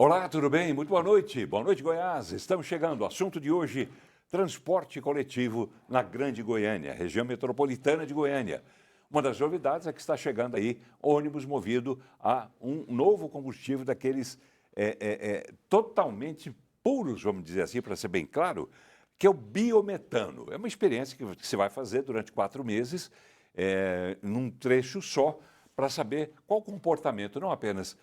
Olá, tudo bem? Muito boa noite. Boa noite, Goiás. Estamos chegando. O assunto de hoje, transporte coletivo na Grande Goiânia, região metropolitana de Goiânia. Uma das novidades é que está chegando aí ônibus movido a um novo combustível daqueles totalmente puros, vamos dizer assim, para ser bem claro, que é o biometano. É uma experiência que se vai fazer durante 4 meses, num trecho só, para saber qual o comportamento, não apenas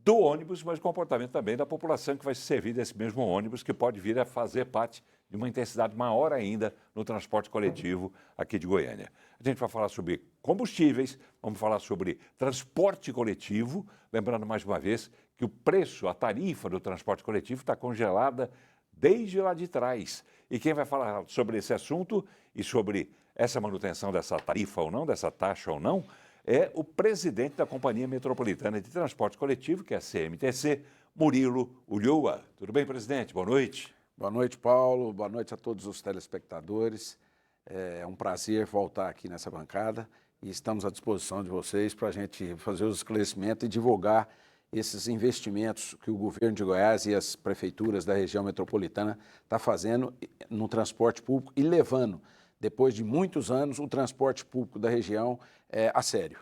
do ônibus, mas o comportamento também da população que vai se servir desse mesmo ônibus, que pode vir a fazer parte de uma intensidade maior ainda no transporte coletivo aqui de Goiânia. A gente vai falar sobre combustíveis, vamos falar sobre transporte coletivo, lembrando mais uma vez que o preço, a tarifa do transporte coletivo está congelada desde lá de trás. E quem vai falar sobre esse assunto e sobre essa manutenção dessa tarifa ou não, dessa taxa ou não, é o presidente da Companhia Metropolitana de Transporte Coletivo, que é a CMTC, Murilo Ulloa. Tudo bem, presidente? Boa noite. Boa noite, Paulo. Boa noite a todos os telespectadores. É um prazer voltar aqui nessa bancada e estamos à disposição de vocês para a gente fazer os esclarecimentos e divulgar esses investimentos que o governo de Goiás e as prefeituras da região metropolitana estão fazendo no transporte público e levando, depois de muitos anos, o transporte público da região a sério.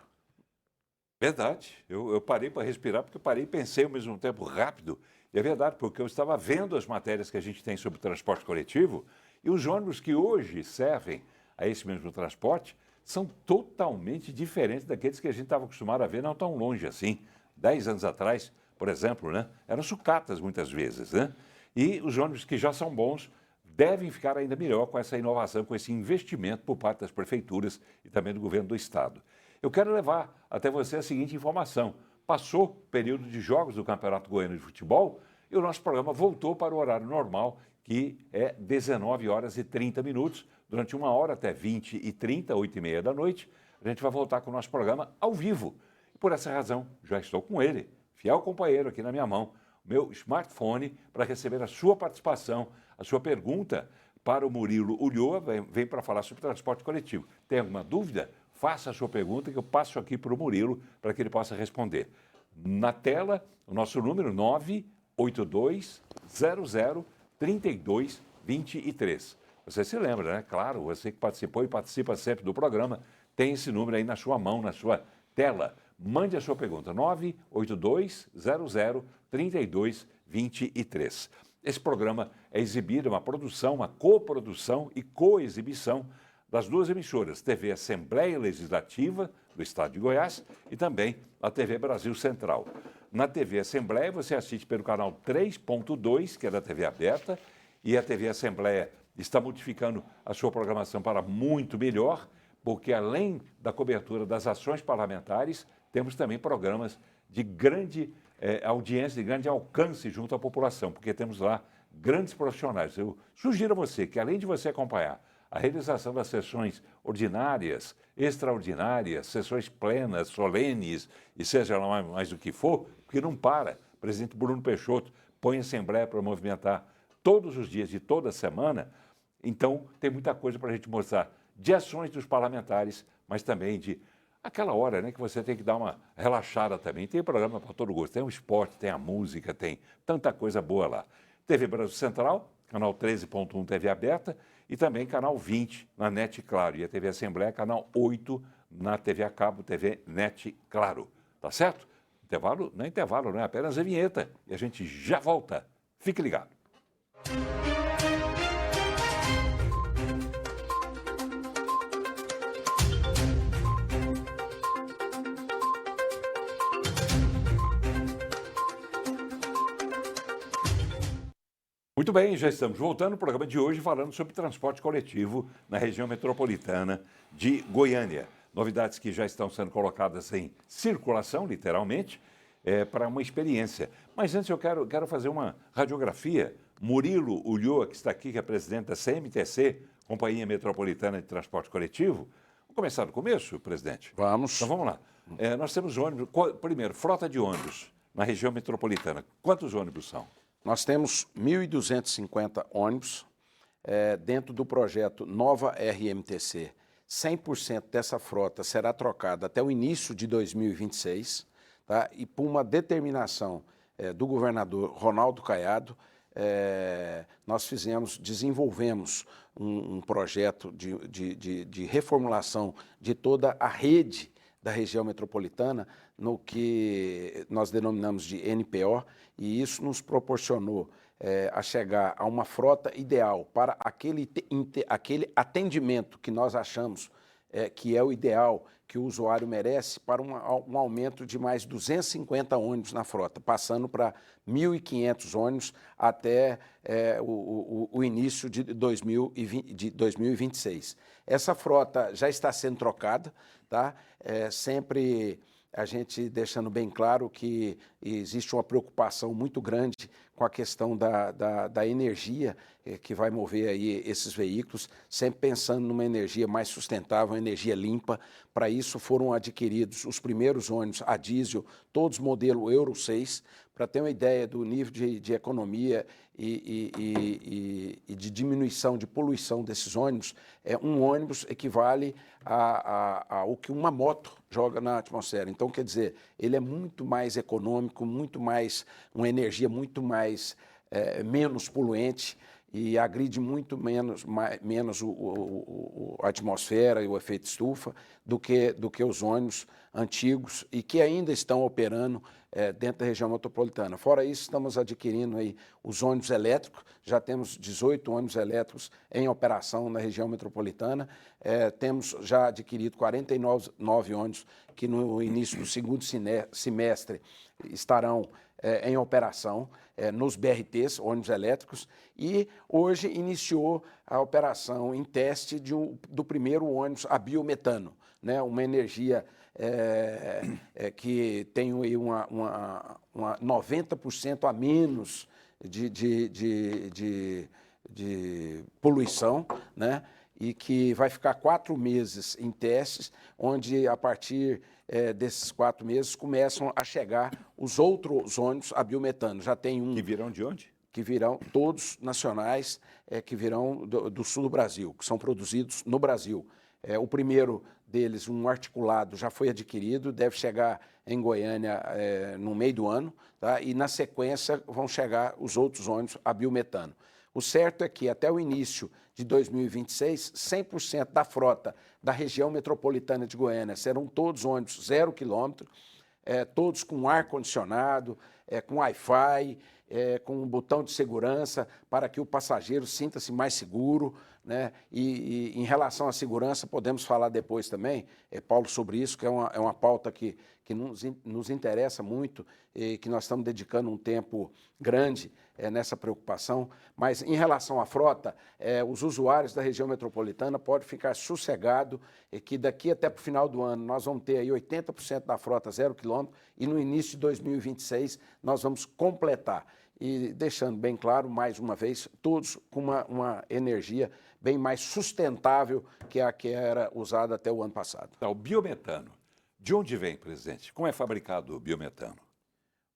Verdade. Eu parei para respirar, porque eu parei e pensei ao mesmo tempo rápido. E é verdade, porque eu estava vendo as matérias que a gente tem sobre transporte coletivo e os ônibus que hoje servem a esse mesmo transporte são totalmente diferentes daqueles que a gente estava acostumado a ver não tão longe assim. 10 anos atrás, por exemplo, né, eram sucatas muitas vezes, né? E os ônibus que já são bons devem ficar ainda melhor com essa inovação, com esse investimento por parte das prefeituras e também do governo do estado. Eu quero levar até você a seguinte informação. Passou o período de jogos do Campeonato Goiano de Futebol e o nosso programa voltou para o horário normal, que é 19 horas e 30 minutos, durante 1 hora até 20h30, 8h30 da noite. A gente vai voltar com o nosso programa ao vivo. E por essa razão, já estou com ele, fiel companheiro aqui na minha mão, meu smartphone, para receber a sua participação, a sua pergunta para o Murilo Ulloa, vem para falar sobre transporte coletivo. Tem alguma dúvida? Faça a sua pergunta que eu passo aqui para o Murilo para que ele possa responder. Na tela, o nosso número 982003223. Você se lembra, né? Claro, você que participou e participa sempre do programa, tem esse número aí na sua mão, na sua tela. Mande a sua pergunta, 982003223. Esse programa é exibido, uma produção, uma coprodução e coexibição das duas emissoras, TV Assembleia Legislativa do Estado de Goiás e também a TV Brasil Central. Na TV Assembleia você assiste pelo canal 3.2, que é da TV aberta, e a TV Assembleia está modificando a sua programação para muito melhor, porque além da cobertura das ações parlamentares, temos também programas de grande audiência, de grande alcance junto à população, porque temos lá grandes profissionais. Eu sugiro a você que, além de você acompanhar a realização das sessões ordinárias, extraordinárias, sessões plenas, solenes, e seja lá mais do que for, porque não para. O presidente Bruno Peixoto põe a Assembleia para movimentar todos os dias de toda semana, então tem muita coisa para a gente mostrar de ações dos parlamentares, mas também de aquela hora, né, que você tem que dar uma relaxada também. Tem programa para todo gosto, tem o esporte, tem a música, tem tanta coisa boa lá. TV Brasil Central, canal 13.1 TV aberta e também canal 20 na NET Claro. E a TV Assembleia, canal 8 na TV a cabo, TV NET Claro. Tá certo? Intervalo, não é intervalo, não é apenas a vinheta. E a gente já volta. Fique ligado. Muito bem, já estamos voltando ao programa de hoje falando sobre transporte coletivo na região metropolitana de Goiânia. Novidades que já estão sendo colocadas em circulação, literalmente, para uma experiência. Mas antes eu quero fazer uma radiografia. Murilo Ulloa, que está aqui, que é presidente da CMTC, Companhia Metropolitana de Transporte Coletivo. Vamos começar do começo, presidente? Vamos. Então vamos lá. Nós temos ônibus, primeiro, frota de ônibus na região metropolitana. Quantos ônibus são? Nós temos 1.250 ônibus dentro do projeto Nova RMTC. 100% dessa frota será trocada até o início de 2026, tá? E por uma determinação do governador Ronaldo Caiado, nós desenvolvemos um projeto de reformulação de toda a rede da região metropolitana, no que nós denominamos de NPO, e isso nos proporcionou a chegar a uma frota ideal para aquele atendimento que nós achamos que é o ideal que o usuário merece, para um aumento de mais 250 ônibus na frota, passando para 1.500 ônibus até o início de 2026. Essa frota já está sendo trocada, tá? Sempre a gente deixando bem claro que existe uma preocupação muito grande com a questão da energia que vai mover aí esses veículos, sempre pensando numa energia mais sustentável, uma energia limpa. Para isso foram adquiridos os primeiros ônibus a diesel, todos modelo Euro 6, para ter uma ideia do nível de economia e de diminuição de poluição desses ônibus. Um ônibus equivale ao que uma moto joga na atmosfera. Então, quer dizer, ele é muito mais econômico, muito mais, uma energia muito mais, menos poluente, e agride muito menos a atmosfera e o efeito estufa do que os ônibus antigos e que ainda estão operando dentro da região metropolitana. Fora isso, estamos adquirindo aí os ônibus elétricos, já temos 18 ônibus elétricos em operação na região metropolitana, temos já adquirido 49 ônibus que no início do segundo semestre estarão em operação nos BRTs, ônibus elétricos, e hoje iniciou a operação em teste do primeiro ônibus a biometano, né? Uma energia que tem aí uma 90% a menos de poluição, né? E que vai ficar 4 meses em testes, onde a partir desses 4 meses começam a chegar os outros ônibus a biometano. Já tem um... Que virão de onde? Que virão todos nacionais, que virão do sul do Brasil, que são produzidos no Brasil. O primeiro deles, um articulado, já foi adquirido, deve chegar em Goiânia no meio do ano, tá? E na sequência vão chegar os outros ônibus a biometano. O certo é que até o início de 2026, 100% da frota da região metropolitana de Goiânia serão todos ônibus 0 quilômetro, todos com ar-condicionado, com Wi-Fi, com um botão de segurança para que o passageiro sinta-se mais seguro, né? E em relação à segurança, podemos falar depois também, Paulo, sobre isso, que é uma pauta que nos interessa muito e que nós estamos dedicando um tempo grande nessa preocupação. Mas em relação à frota, os usuários da região metropolitana podem ficar sossegados que daqui até para o final do ano nós vamos ter aí 80% da frota 0 quilômetro e no início de 2026 nós vamos completar. E deixando bem claro, mais uma vez, todos com uma energia bem mais sustentável que a que era usada até o ano passado. Tá, o biometano, de onde vem, presidente? Como é fabricado o biometano?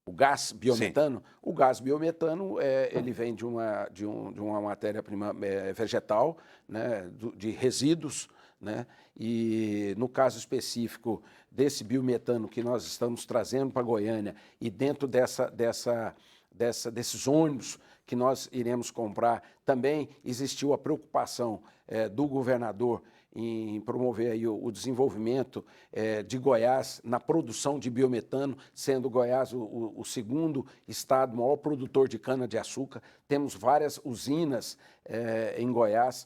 O gás biometano? Sim. O gás biometano ele vem de uma matéria-prima vegetal, né, de resíduos, né, e no caso específico desse biometano que nós estamos trazendo para Goiânia e dentro desses ônibus que nós iremos comprar, também existiu a preocupação do governador em promover aí o desenvolvimento de Goiás na produção de biometano, sendo Goiás o segundo estado maior produtor de cana-de-açúcar. Temos várias usinas em Goiás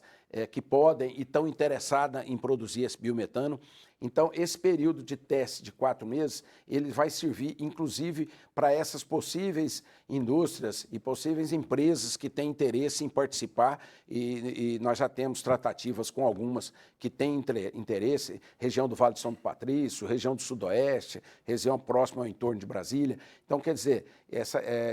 que podem e estão interessadas em produzir esse biometano. Então, esse período de teste de 4 meses, ele vai servir, inclusive, para essas possíveis indústrias e possíveis empresas que têm interesse em participar, e nós já temos tratativas com algumas que têm interesse, região do Vale de São Patrício, região do Sudoeste, região próxima ao entorno de Brasília. Então, quer dizer,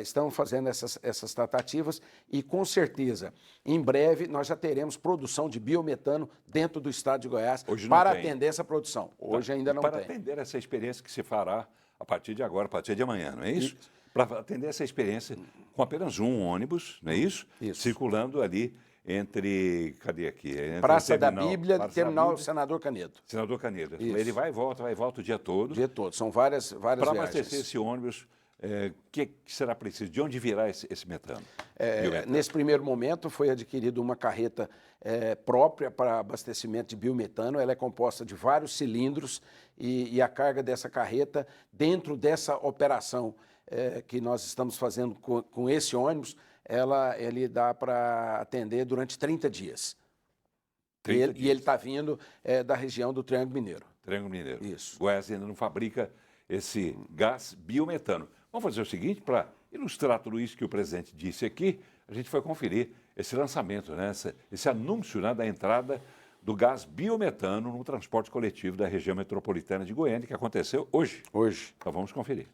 estamos fazendo essas tratativas e, com certeza, em breve, nós já teremos produção de biometano dentro do estado de Goiás para atender essa produção. Hoje ainda não tem. Para atender essa experiência que se fará a partir de agora, a partir de amanhã, não é isso? Para atender essa experiência com apenas um ônibus, não é isso? Isso. Circulando ali entre, cadê aqui? Entre Praça da Bíblia, Terminal Bíblia, Senador Canedo. Senador Canedo. Isso. Ele vai e volta o dia todo. O dia todo, são várias Para viagens. abastecer esse ônibus que será preciso? De onde virá esse metano? Nesse primeiro momento foi adquirida uma carreta própria para abastecimento de biometano. Ela é composta de vários cilindros e a carga dessa carreta, dentro dessa operação que nós estamos fazendo com esse ônibus, ele dá para atender durante 30 dias. E ele está vindo da região do Triângulo Mineiro. Triângulo Mineiro. Isso. Goiás ainda não fabrica esse gás biometano. Vamos fazer o seguinte, para ilustrar tudo isso que o presidente disse aqui, a gente vai conferir esse lançamento, né, esse anúncio, né, da entrada do gás biometano no transporte coletivo da região metropolitana de Goiânia, que aconteceu hoje. Hoje. Então vamos conferir.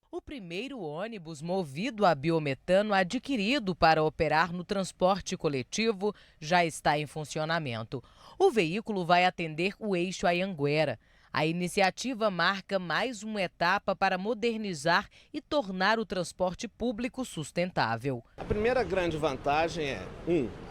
O primeiro ônibus movido a biometano adquirido para operar no transporte coletivo já está em funcionamento. O veículo vai atender o eixo Anhanguera. A iniciativa marca mais uma etapa para modernizar e tornar o transporte público sustentável. A primeira grande vantagem é,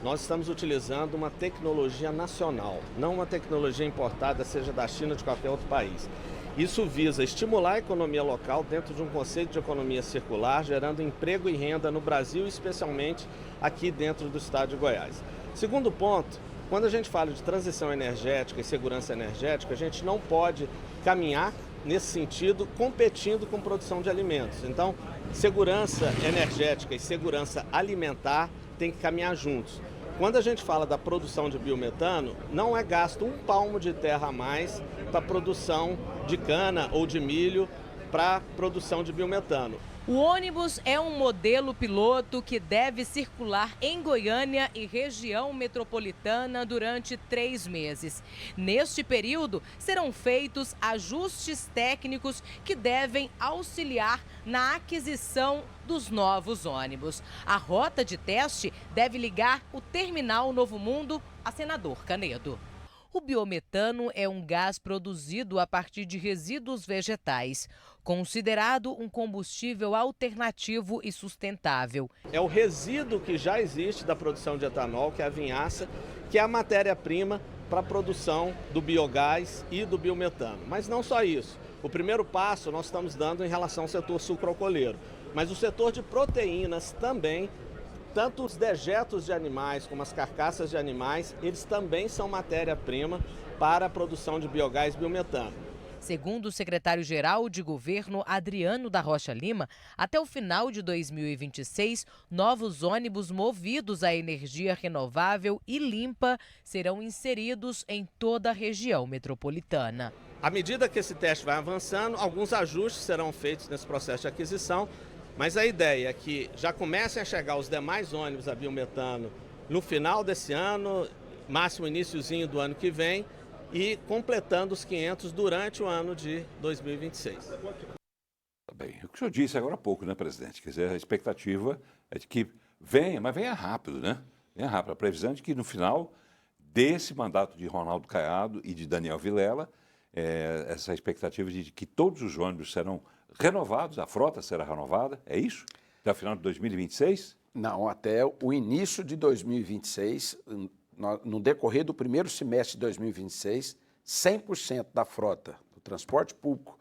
nós estamos utilizando uma tecnologia nacional, não uma tecnologia importada, seja da China ou de qualquer outro país. Isso visa estimular a economia local dentro de um conceito de economia circular, gerando emprego e renda no Brasil, especialmente aqui dentro do estado de Goiás. Segundo ponto, quando a gente fala de transição energética e segurança energética, a gente não pode caminhar nesse sentido competindo com produção de alimentos. Então, segurança energética e segurança alimentar têm que caminhar juntos. Quando a gente fala da produção de biometano, não é gasto um palmo de terra a mais para a produção de cana ou de milho para a produção de biometano. O ônibus é um modelo piloto que deve circular em Goiânia e região metropolitana durante 3 meses. Neste período, serão feitos ajustes técnicos que devem auxiliar na aquisição dos novos ônibus. A rota de teste deve ligar o Terminal Novo Mundo a Senador Canedo. O biometano é um gás produzido a partir de resíduos vegetais, considerado um combustível alternativo e sustentável. É o resíduo que já existe da produção de etanol, que é a vinhaça, que é a matéria-prima para a produção do biogás e do biometano. Mas não só isso. O primeiro passo nós estamos dando em relação ao setor sucroalcooleiro, mas o setor de proteínas também. Tanto os dejetos de animais como as carcaças de animais, eles também são matéria-prima para a produção de biogás e biometano. Segundo o secretário-geral de governo Adriano da Rocha Lima, até o final de 2026, novos ônibus movidos a energia renovável e limpa serão inseridos em toda a região metropolitana. À medida que esse teste vai avançando, alguns ajustes serão feitos nesse processo de aquisição. Mas a ideia é que já comecem a chegar os demais ônibus a biometano no final desse ano, máximo iniciozinho do ano que vem, e completando os 500 durante o ano de 2026. Tá bem, o que o senhor disse agora há pouco, né, presidente? Quer dizer, a expectativa é de que venha, mas venha rápido, né? Venha rápido. A previsão é de que no final desse mandato de Ronaldo Caiado e de Daniel Vilela, essa expectativa de que todos os ônibus serão renovados, a frota será renovada, é isso? Até o final de 2026? Não, até o início de 2026, no decorrer do primeiro semestre de 2026, 100% da frota do transporte público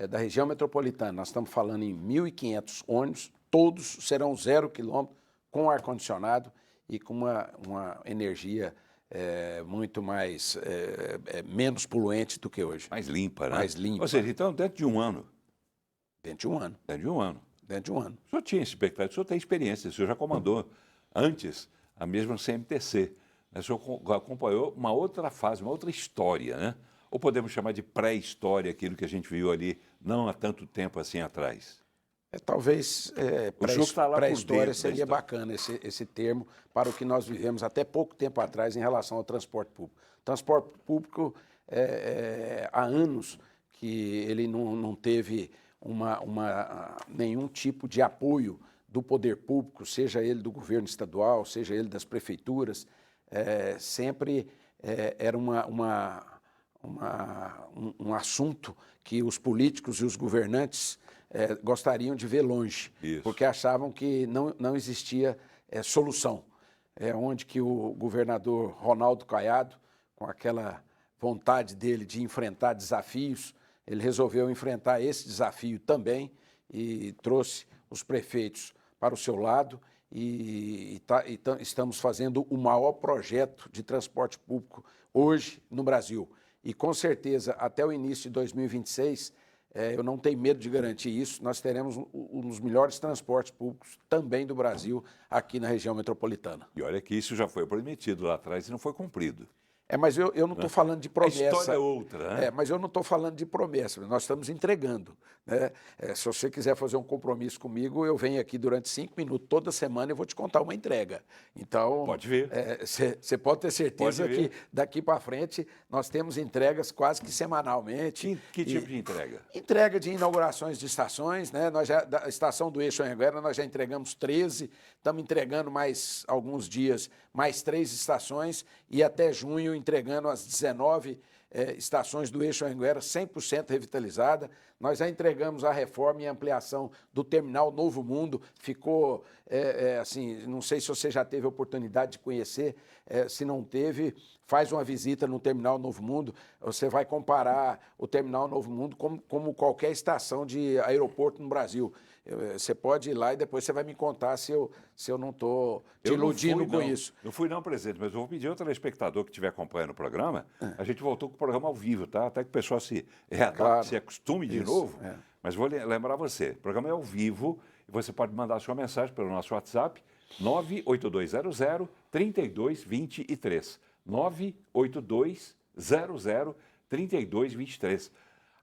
da região metropolitana, nós estamos falando em 1.500 ônibus, todos serão 0 quilômetro, com ar-condicionado e com uma energia muito mais, menos poluente do que hoje. Mais limpa, né? Mais limpa. Ou seja, então, dentro de um ano. Dentro de um ano. Dentro de um ano. Dentro de um ano. O senhor tinha expectativa, o senhor tem experiência, o senhor já comandou antes a mesma CMTC. O senhor acompanhou uma outra fase, uma outra história, né? Ou podemos chamar de pré-história aquilo que a gente viu ali não há tanto tempo assim atrás? Talvez pré-história seria bacana esse termo para o que nós vivemos até pouco tempo atrás em relação ao transporte público. O transporte público, há anos que ele não teve nenhum tipo de apoio do poder público, seja ele do governo estadual, seja ele das prefeituras, sempre era um assunto que os políticos e os governantes gostariam de ver longe, Isso. porque achavam que não existia solução. Onde que o governador Ronaldo Caiado, com aquela vontade dele de enfrentar desafios, ele resolveu enfrentar esse desafio também e trouxe os prefeitos para o seu lado e estamos fazendo o maior projeto de transporte público hoje no Brasil. E com certeza, até o início de 2026, eu não tenho medo de garantir isso, nós teremos um dos melhores transportes públicos também do Brasil aqui na região metropolitana. E olha que isso já foi prometido lá atrás e não foi cumprido. Mas eu não estou falando de promessa. A história é outra, né? Mas eu não estou falando de promessa, nós estamos entregando. Né? Se você quiser fazer um compromisso comigo, eu venho aqui durante 5 minutos, toda semana, eu vou te contar uma entrega. Então, pode ver. Você pode ter certeza que daqui para frente nós temos entregas quase que semanalmente. Que tipo de entrega? Entrega de inaugurações de estações, né? Da estação do Eixo Anhanguera, nós já entregamos 13, estamos entregando mais alguns dias, mais 3 estações, e até junho entregando as 19 estações do Eixo Anhanguera 100% revitalizada. Nós já entregamos a reforma e ampliação do terminal Novo Mundo. Ficou, assim, não sei se você já teve a oportunidade de conhecer, se não teve, faz uma visita no terminal Novo Mundo, você vai comparar o terminal Novo Mundo como qualquer estação de aeroporto no Brasil. Você pode ir lá e depois você vai me contar se eu não estou te iludindo com isso. Não fui não, presidente, mas eu vou pedir ao telespectador que estiver acompanhando o programa, a gente voltou com o programa ao vivo, tá? Até que o pessoal se readapte, se acostume de novo. Mas vou lembrar você, o programa é ao vivo e você pode mandar a sua mensagem pelo nosso WhatsApp, 98200-3223. 98200-3223.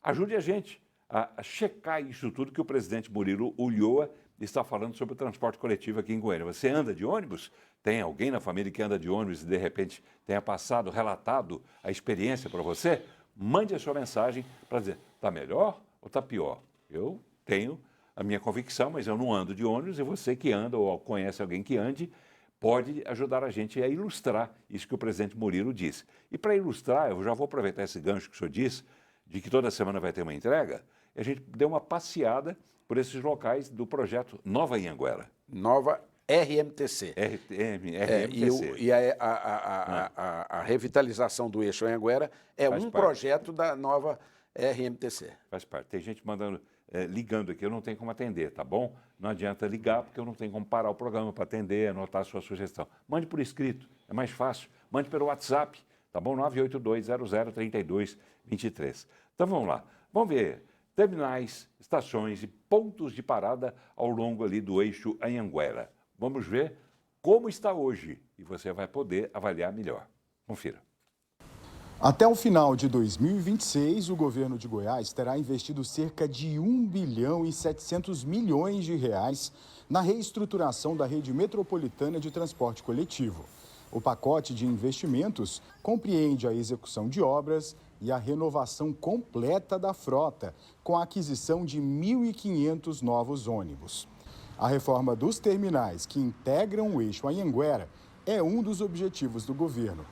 Ajude a gente a checar isso tudo que o presidente Murilo Ulloa está falando sobre o transporte coletivo aqui em Goiânia. Você anda de ônibus? Tem alguém na família que anda de ônibus e, de repente, tenha passado, relatado a experiência para você? Mande a sua mensagem para dizer, está melhor ou está pior? Eu tenho a minha convicção, mas eu não ando de ônibus, e você que anda ou conhece alguém que ande, pode ajudar a gente a ilustrar isso que o presidente Murilo disse. E para ilustrar, eu já vou aproveitar esse gancho que o senhor disse, de que toda semana vai ter uma entrega, e a gente deu uma passeada por esses locais do projeto Nova Anhanguera. Nova RMTC. RMTC. E a revitalização do Eixo Anhanguera é projeto da Nova RMTC. Faz parte. Tem gente mandando, ligando aqui, eu não tenho como atender, tá bom? Não adianta ligar, porque eu não tenho como parar o programa para atender, anotar a sua sugestão. Mande por escrito, é mais fácil. Mande pelo WhatsApp, tá bom? 982003223. Então vamos lá, vamos ver terminais, estações e pontos de parada ao longo ali do Eixo Anhanguera. Vamos ver como está hoje e você vai poder avaliar melhor. Confira. Até o final de 2026, o governo de Goiás terá investido cerca de 1 bilhão e 700 milhões de reais na reestruturação da rede metropolitana de transporte coletivo. O pacote de investimentos compreende a execução de obras e a renovação completa da frota, com a aquisição de 1.500 novos ônibus. A reforma dos terminais que integram o Eixo Anhanguera é um dos objetivos do governo.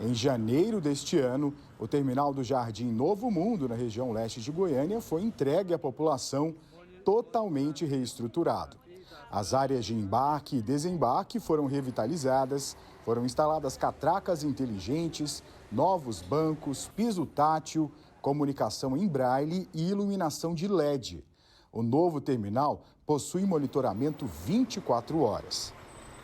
Em janeiro deste ano, o terminal do Jardim Novo Mundo, na região leste de Goiânia, foi entregue à população totalmente reestruturado. As áreas de embarque e desembarque foram revitalizadas, foram instaladas catracas inteligentes, novos bancos, piso tátil, comunicação em braille e iluminação de LED. O novo terminal possui monitoramento 24 horas.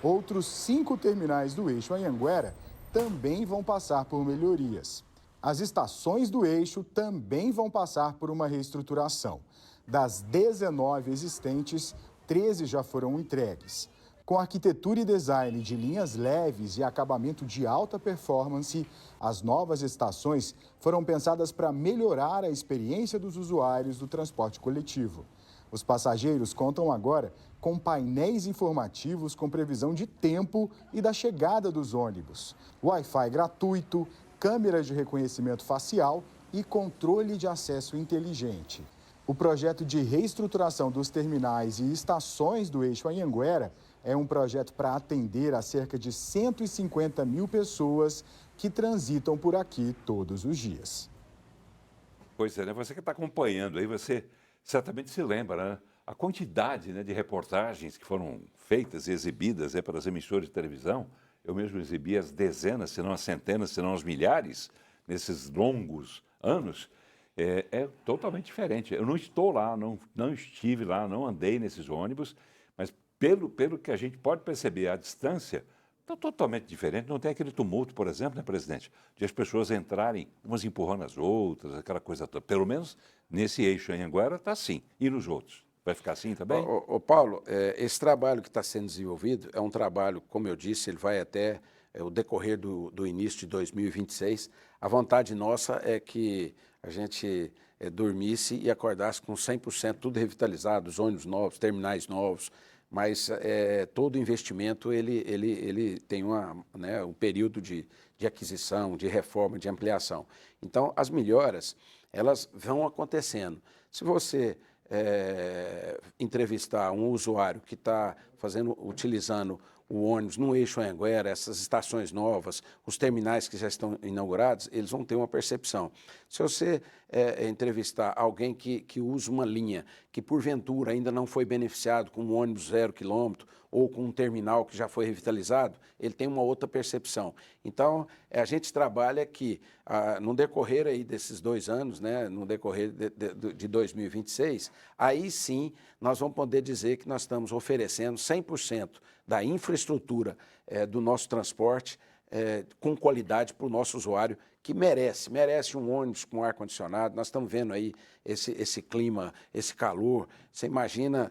Outros 5 terminais do Eixo Anhanguera também vão passar por melhorias. As estações do eixo também vão passar por uma reestruturação. Das 19 existentes, 13 já foram entregues. Com arquitetura e design de linhas leves e acabamento de alta performance, as novas estações foram pensadas para melhorar a experiência dos usuários do transporte coletivo. Os passageiros contam agora com painéis informativos com previsão de tempo e da chegada dos ônibus, Wi-Fi gratuito, câmeras de reconhecimento facial e controle de acesso inteligente. O projeto de reestruturação dos terminais e estações do Eixo Anhanguera é um projeto para atender a cerca de 150 mil pessoas que transitam por aqui todos os dias. Pois é, né? Você que está acompanhando aí, você certamente se lembra, né? A quantidade, né, de reportagens que foram feitas e exibidas pelas emissoras de televisão. Eu mesmo exibi as dezenas, se não as centenas, se não as milhares, nesses longos anos. é totalmente diferente. Eu não estou lá, não estive lá, não andei nesses ônibus, mas pelo que a gente pode perceber, a distância está totalmente diferente. Não tem aquele tumulto, por exemplo, né, presidente, de as pessoas entrarem umas empurrando as outras, aquela coisa toda. Pelo menos nesse eixo Anhanguera está assim. E nos outros? Vai ficar assim também? Paulo, esse trabalho que está sendo desenvolvido é um trabalho, como eu disse, ele vai até o decorrer do início de 2026. A vontade nossa é que a gente dormisse e acordasse com 100% tudo revitalizado, os ônibus novos, terminais novos, mas todo investimento ele tem um período de aquisição, de reforma, de ampliação. Então, as melhoras, elas vão acontecendo. Se você entrevistar um usuário que está utilizando o ônibus no eixo Anhanguera, essas estações novas, os terminais que já estão inaugurados, eles vão ter uma percepção. Se você entrevistar alguém que usa uma linha que, porventura, ainda não foi beneficiado com um ônibus 0 quilômetro ou com um terminal que já foi revitalizado, ele tem uma outra percepção. Então, a gente trabalha que, no decorrer aí desses 2 anos, né, no decorrer de 2026, aí sim nós vamos poder dizer que nós estamos oferecendo 100% da infraestrutura do nosso transporte com qualidade para o nosso usuário, que merece um ônibus com ar-condicionado. Nós estamos vendo aí esse clima, esse calor. Você imagina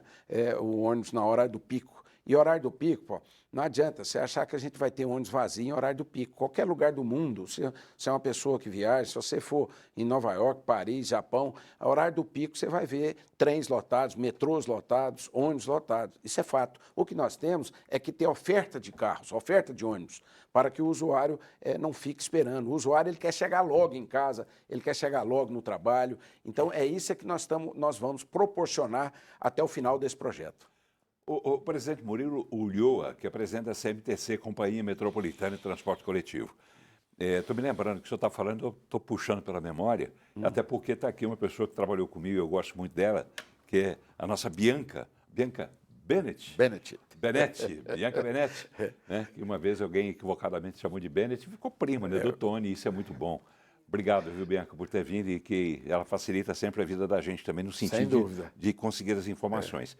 o ônibus na hora do pico. E horário do pico, pô, não adianta você achar que a gente vai ter ônibus vazio em horário do pico. Qualquer lugar do mundo, se é uma pessoa que viaja, se você for em Nova York, Paris, Japão, a horário do pico você vai ver trens lotados, metrôs lotados, ônibus lotados. Isso é fato. O que nós temos é que ter oferta de carros, oferta de ônibus, para que o usuário não fique esperando. O usuário ele quer chegar logo em casa, ele quer chegar logo no trabalho. Então, é isso que nós vamos proporcionar até o final desse projeto. O presidente Murilo Ulloa, que é presidente da CMTC, Companhia Metropolitana de Transporte Coletivo. Estou me lembrando que o senhor está falando, eu estou puxando pela memória, até porque está aqui uma pessoa que trabalhou comigo, eu gosto muito dela, que é a nossa Bianca Benetti. Bianca Benetti, né? Que uma vez alguém equivocadamente chamou de Bennett e ficou prima, né, do Tony, isso é muito bom. Obrigado, viu, Bianca, por ter vindo e que ela facilita sempre a vida da gente também, no sentido de conseguir as informações.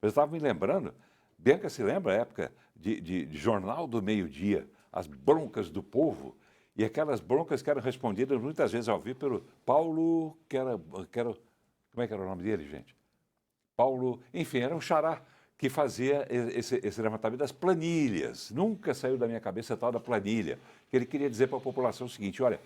Eu estava me lembrando, Bianca se lembra a época de Jornal do Meio-Dia, as broncas do povo, e aquelas broncas que eram respondidas muitas vezes ao vivo pelo Paulo, como é que era o nome dele, gente? Paulo, enfim, era um xará que fazia esse levantamento das planilhas. Nunca saiu da minha cabeça a tal da planilha, que ele queria dizer para a população o seguinte, olha,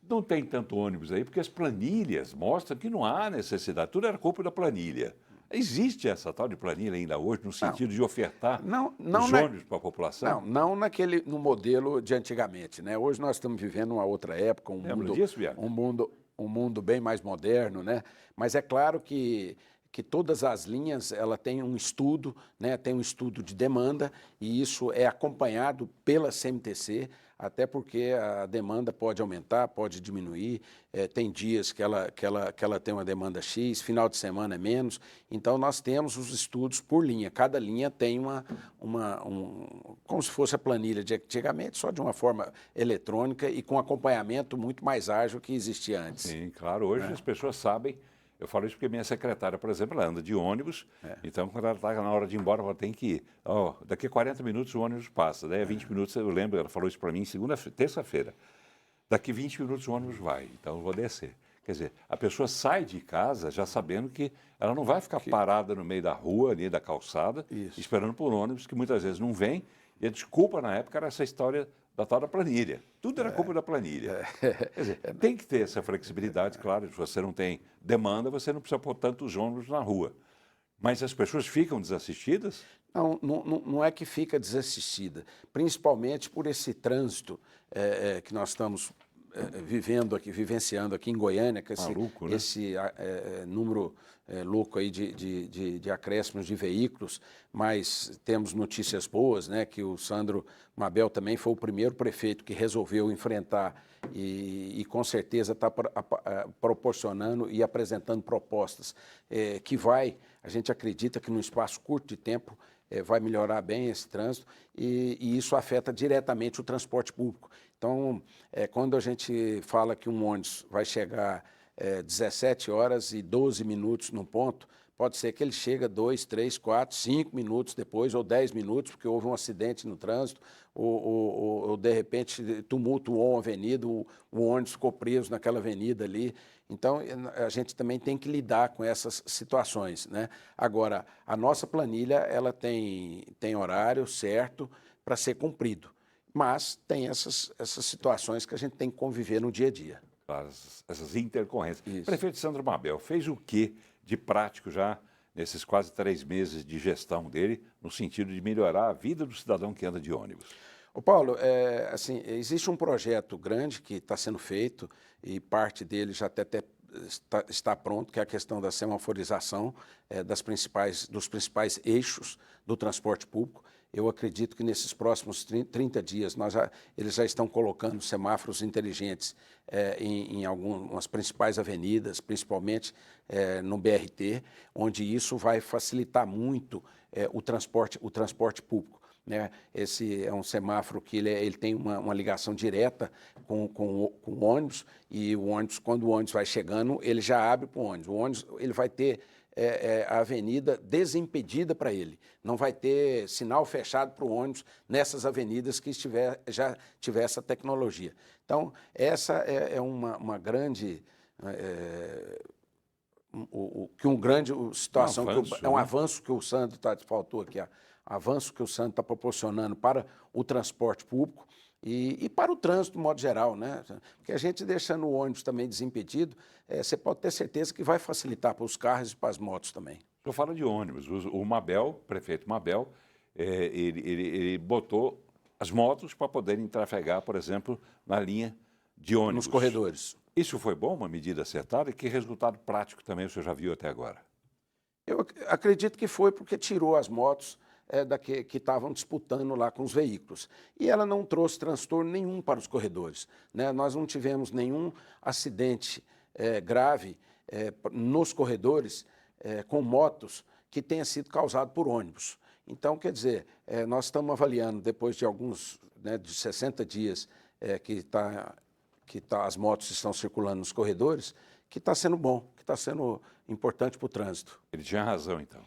não tem tanto ônibus aí, porque as planilhas mostram que não há necessidade, tudo era culpa da planilha. Existe essa tal de planilha ainda hoje, no sentido de ofertar os ônibus para a população? Não no modelo de antigamente, né? Hoje nós estamos vivendo uma outra época, um mundo bem mais moderno, né? Mas é claro que todas as linhas ela tem um estudo, né? Tem um estudo de demanda e isso é acompanhado pela CMTC, até porque a demanda pode aumentar, pode diminuir, tem dias que ela tem uma demanda X, final de semana é menos, então nós temos os estudos por linha, cada linha tem como se fosse a planilha de antigamente, só de uma forma eletrônica e com acompanhamento muito mais ágil que existia antes. Sim, claro, hoje as pessoas sabem. Eu falo isso porque minha secretária, por exemplo, ela anda de ônibus, então quando ela está na hora de ir embora, ela tem que ir. Daqui a 40 minutos o ônibus passa, daí a 20 minutos, eu lembro, ela falou isso para mim terça-feira. Daqui 20 minutos o ônibus vai, então eu vou descer. Quer dizer, a pessoa sai de casa já sabendo que ela não vai ficar parada no meio da rua, ali da calçada, esperando por ônibus que muitas vezes não vem. E a desculpa na época era essa história da tal da planilha. Tudo era culpa da planilha. Quer dizer, tem que ter essa flexibilidade, claro. Se você não tem demanda, você não precisa pôr tantos ônibus na rua. Mas as pessoas ficam desassistidas? Não é que fica desassistida, principalmente por esse trânsito que nós estamos vivenciando aqui em Goiânia, com esse número louco aí de acréscimos de veículos, mas temos notícias boas, né, que o Sandro Mabel também foi o primeiro prefeito que resolveu enfrentar e com certeza está proporcionando e apresentando propostas a gente acredita que num espaço curto de tempo vai melhorar bem esse trânsito e isso afeta diretamente o transporte público. Então, quando a gente fala que um ônibus vai chegar 17 horas e 12 minutos num ponto, pode ser que ele chegue 2, 3, 4, 5 minutos depois, ou 10 minutos, porque houve um acidente no trânsito, ou de repente tumultuou uma avenida, o ônibus ficou preso naquela avenida ali. Então, a gente também tem que lidar com essas situações, né? Agora, a nossa planilha, ela tem horário certo para ser cumprido, mas tem essas situações que a gente tem que conviver no dia a dia. Essas intercorrências. Isso. O prefeito Sandro Mabel fez o que de prático já nesses quase 3 meses de gestão dele, no sentido de melhorar a vida do cidadão que anda de ônibus? Ô Paulo, assim, existe um projeto grande que está sendo feito e parte dele já até está pronto, que é a questão da semaforização dos principais eixos do transporte público. Eu acredito que nesses próximos 30 dias eles já estão colocando semáforos inteligentes em algumas principais avenidas, principalmente no BRT, onde isso vai facilitar muito o transporte público, né? Esse é um semáforo que ele tem uma ligação direta com o ônibus, e o ônibus, quando o ônibus vai chegando, ele já abre para o ônibus. O ônibus ele vai ter a avenida desimpedida para ele. Não vai ter sinal fechado para o ônibus nessas avenidas que já tiver essa tecnologia. Então, essa é uma grande... situação, um avanço que o Sandro faltou aqui, avanço que o Sandro está proporcionando para o transporte público e para o trânsito, de modo geral, né? Porque a gente deixando o ônibus também desimpedido, você pode ter certeza que vai facilitar para os carros e para as motos também. Eu falo de ônibus. O Mabel, prefeito Mabel, ele botou as motos para poderem trafegar, por exemplo, na linha de ônibus. Nos corredores. Isso foi bom, uma medida acertada? E que resultado prático também o senhor já viu até agora? Eu acredito que foi porque tirou as motos que estavam disputando lá com os veículos. E ela não trouxe transtorno nenhum para os corredores, né? Nós não tivemos nenhum acidente grave nos corredores com motos que tenha sido causado por ônibus. Então, quer dizer, nós estamos avaliando, depois de de 60 dias as motos estão circulando nos corredores, que está sendo bom, que está sendo importante para o trânsito. Ele tinha razão, então.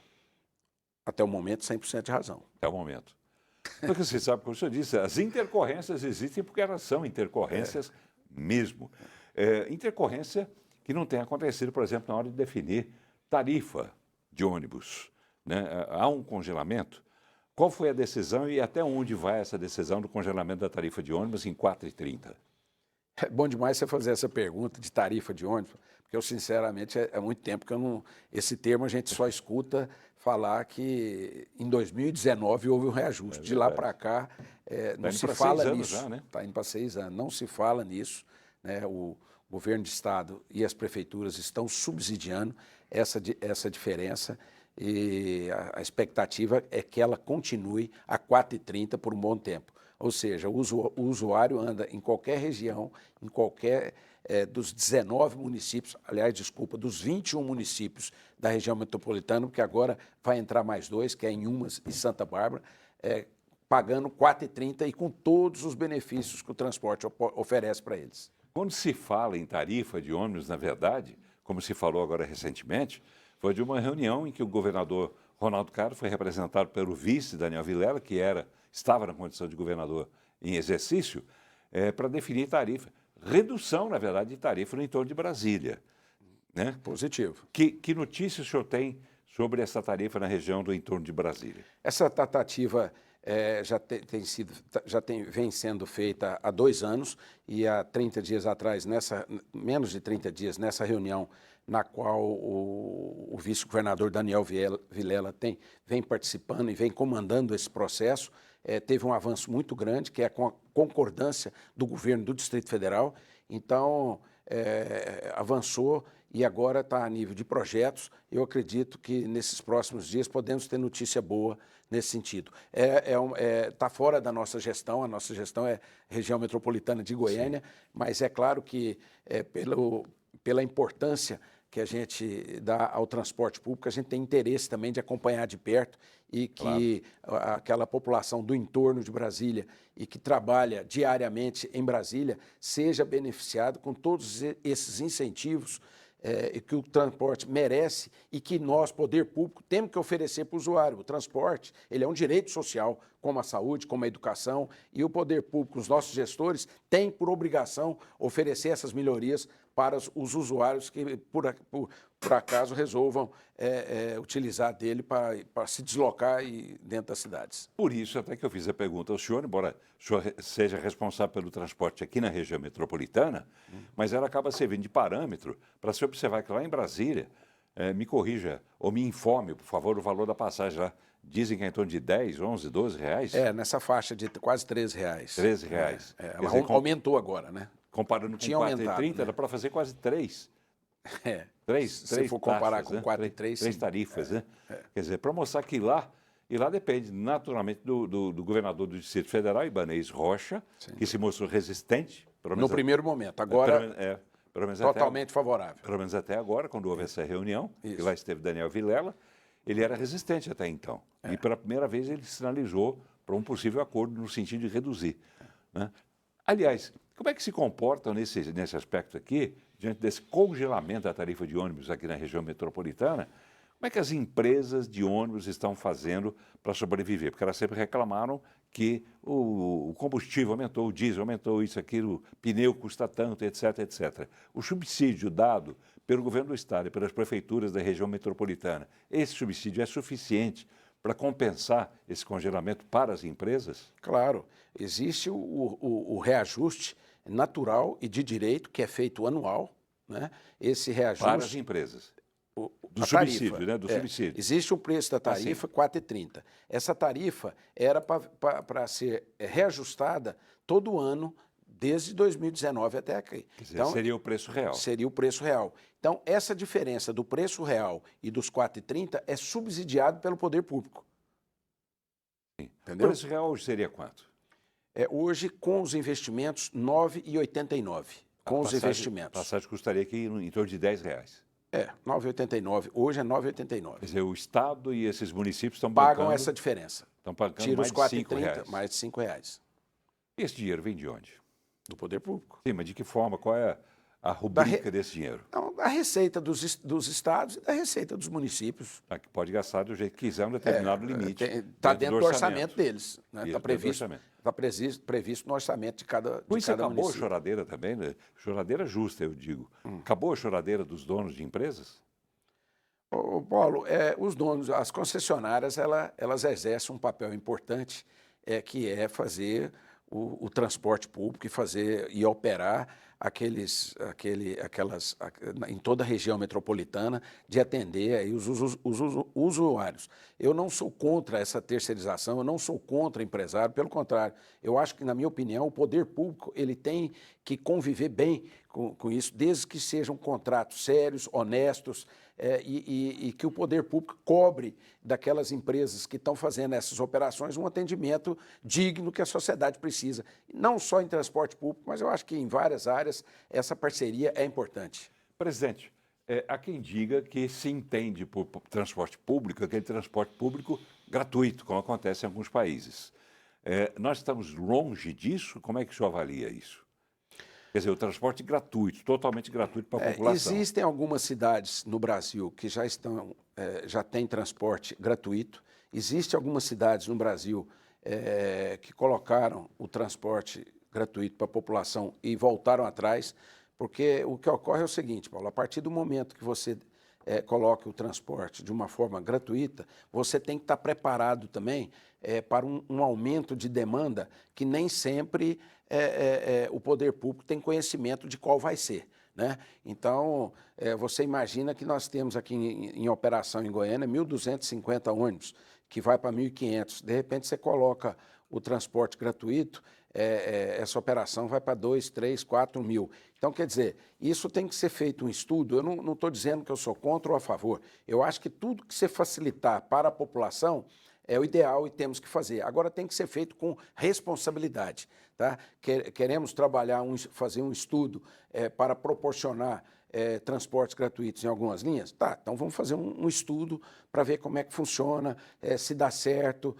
Até o momento, 100% de razão. Até o momento. Porque você sabe, como o senhor disse, as intercorrências existem porque elas são intercorrências mesmo. Intercorrência que não tem acontecido, por exemplo, na hora de definir tarifa de ônibus, né? Há um congelamento. Qual foi a decisão e até onde vai essa decisão do congelamento da tarifa de ônibus em 4,30? É bom demais você fazer essa pergunta de tarifa de ônibus, porque eu, sinceramente, é muito tempo que eu não... Esse termo a gente só escuta falar que em 2019 houve um reajuste. De lá para cá, não se fala nisso. Está indo para 6 anos. Não se fala nisso, né? O governo de estado e as prefeituras estão subsidiando essa diferença, e a expectativa é que ela continue a 4,30 por um bom tempo. Ou seja, o usuário anda em qualquer região, em qualquer dos 19 municípios, aliás, desculpa, dos 21 municípios da região metropolitana, porque agora vai entrar mais 2, que é em Umas e Santa Bárbara, pagando 4,30 e com todos os benefícios que o transporte oferece para eles. Quando se fala em tarifa de ônibus, na verdade, como se falou agora recentemente, foi de uma reunião em que o governador Ronaldo Caiado foi representado pelo vice Daniel Vilela, que estava na condição de governador em exercício, para definir tarifa. Redução, na verdade, de tarifa no entorno de Brasília, né? Positivo. Que notícias o senhor tem sobre essa tarifa na região do entorno de Brasília? Essa tratativa vem sendo feita há 2 anos, e há 30 dias atrás, menos de 30 dias, nessa reunião na qual o vice-governador Daniel Vilela vem participando e vem comandando esse processo, teve um avanço muito grande, que é com a concordância do governo do Distrito Federal. Então, avançou e agora está a nível de projetos. Eu acredito que nesses próximos dias podemos ter notícia boa nesse sentido. Está fora da nossa gestão, a nossa gestão é região metropolitana de Goiânia, sim, mas é claro que pela importância que a gente dá ao transporte público, a gente tem interesse também de acompanhar de perto e que aquela população do entorno de Brasília e que trabalha diariamente em Brasília seja beneficiado com todos esses incentivos e que o transporte merece e que nós, poder público, temos que oferecer para o usuário. O transporte, ele é um direito social, como a saúde, como a educação, e o poder público, os nossos gestores, têm por obrigação oferecer essas melhorias para os usuários que, por acaso, resolvam utilizar dele para se deslocar dentro das cidades. Por isso, até que eu fiz a pergunta ao senhor, embora o senhor seja responsável pelo transporte aqui na região metropolitana, mas ela acaba servindo de parâmetro para se observar que lá em Brasília, me corrija ou me informe, por favor, o valor da passagem lá. Dizem que é em torno de 10, 11, 12 reais? Nessa faixa de quase R$13. R$13. Ela aumentou agora, né? Comparando com 4,30, né? dá para fazer quase 3. Se for comparar com 4 e 3, três tarifas, né? Quer dizer, para mostrar que lá depende naturalmente do governador do Distrito Federal, Ibanez Rocha, que se mostrou resistente. Pelo menos no primeiro momento, agora pelo menos totalmente favorável. Pelo menos até agora, quando houve essa reunião, que lá esteve Daniel Vilela, ele era resistente até então. E pela primeira vez ele sinalizou para um possível acordo no sentido de reduzir. Né? Aliás, como é que se comportam nesse aspecto aqui, diante desse congelamento da tarifa de ônibus aqui na região metropolitana? Como é que as empresas de ônibus estão fazendo para sobreviver? Porque elas sempre reclamaram que o combustível aumentou, o diesel aumentou, isso, aquilo, o pneu custa tanto, etc, etc. O subsídio dado pelo governo do Estado e pelas prefeituras da região metropolitana, esse subsídio é suficiente para compensar esse congelamento para as empresas? Claro, existe o reajuste natural e de direito, que é feito anual, né? Esse reajuste... Para as empresas. Do subsídio, né? Do subsídio. Existe o preço da tarifa, R$4,30. Essa tarifa era para ser reajustada todo ano, desde 2019 até aqui. Quer dizer, então, seria o preço real. Seria o preço real. Então, essa diferença do preço real e dos R$4,30 é subsidiado pelo poder público. Sim. Entendeu? O preço real hoje seria quanto? Hoje, com os investimentos, R$ 9,89. Com os investimentos. A passagem custaria aqui em torno de R$10. R$ 9,89. Hoje é R$ 9,89. Quer dizer, o Estado e esses municípios estão pagam essa diferença. Estão pagando Tira mais os de R$5. Mais de R$5. E esse dinheiro vem de onde? Do poder público. Sim, mas de que forma? Qual é a rubrica desse dinheiro? Não, da receita dos estados e da receita dos municípios. Que pode gastar do jeito que quiser, um determinado limite. Está dentro do orçamento deles. Está, né? previsto no orçamento de cada Com isso acabou município. A choradeira também, né? Choradeira justa, eu digo. Acabou a choradeira dos donos de empresas? Paulo, os donos, as concessionárias, elas exercem um papel importante, que é fazer o transporte público e operar em toda a região metropolitana, de atender aí os usuários. Eu não sou contra essa terceirização, eu não sou contra empresário, pelo contrário, eu acho que, na minha opinião, o poder público ele tem que conviver bem com isso, desde que sejam contratos sérios, honestos, e que o poder público cobre daquelas empresas que estão fazendo essas operações um atendimento digno que a sociedade precisa. Não só em transporte público, mas eu acho que em várias áreas essa parceria é importante. Presidente, há quem diga que se entende por transporte público aquele transporte público gratuito, como acontece em alguns países. Nós estamos longe disso? Como é que o senhor avalia isso? Quer dizer, o transporte gratuito, totalmente gratuito para a população. Existem algumas cidades no Brasil que já têm transporte gratuito. Existem algumas cidades no Brasil que colocaram o transporte gratuito para a população e voltaram atrás, porque o que ocorre é o seguinte, Paulo, a partir do momento que você coloca o transporte de uma forma gratuita, você tem que estar preparado também para um aumento de demanda que nem sempre o poder público tem conhecimento de qual vai ser, né? Então, você imagina que nós temos aqui em operação em Goiânia 1.250 ônibus, que vai para 1.500. De repente, você coloca o transporte gratuito, essa operação vai para 2, 3, 4 mil. Então, quer dizer, isso tem que ser feito um estudo. Eu não estou dizendo que eu sou contra ou a favor. Eu acho que tudo que você facilitar para a população é o ideal e temos que fazer. Agora, tem que ser feito com responsabilidade. Tá? Queremos fazer um estudo para proporcionar transportes gratuitos em algumas linhas? Tá, então vamos fazer um estudo para ver como é que funciona, se dá certo,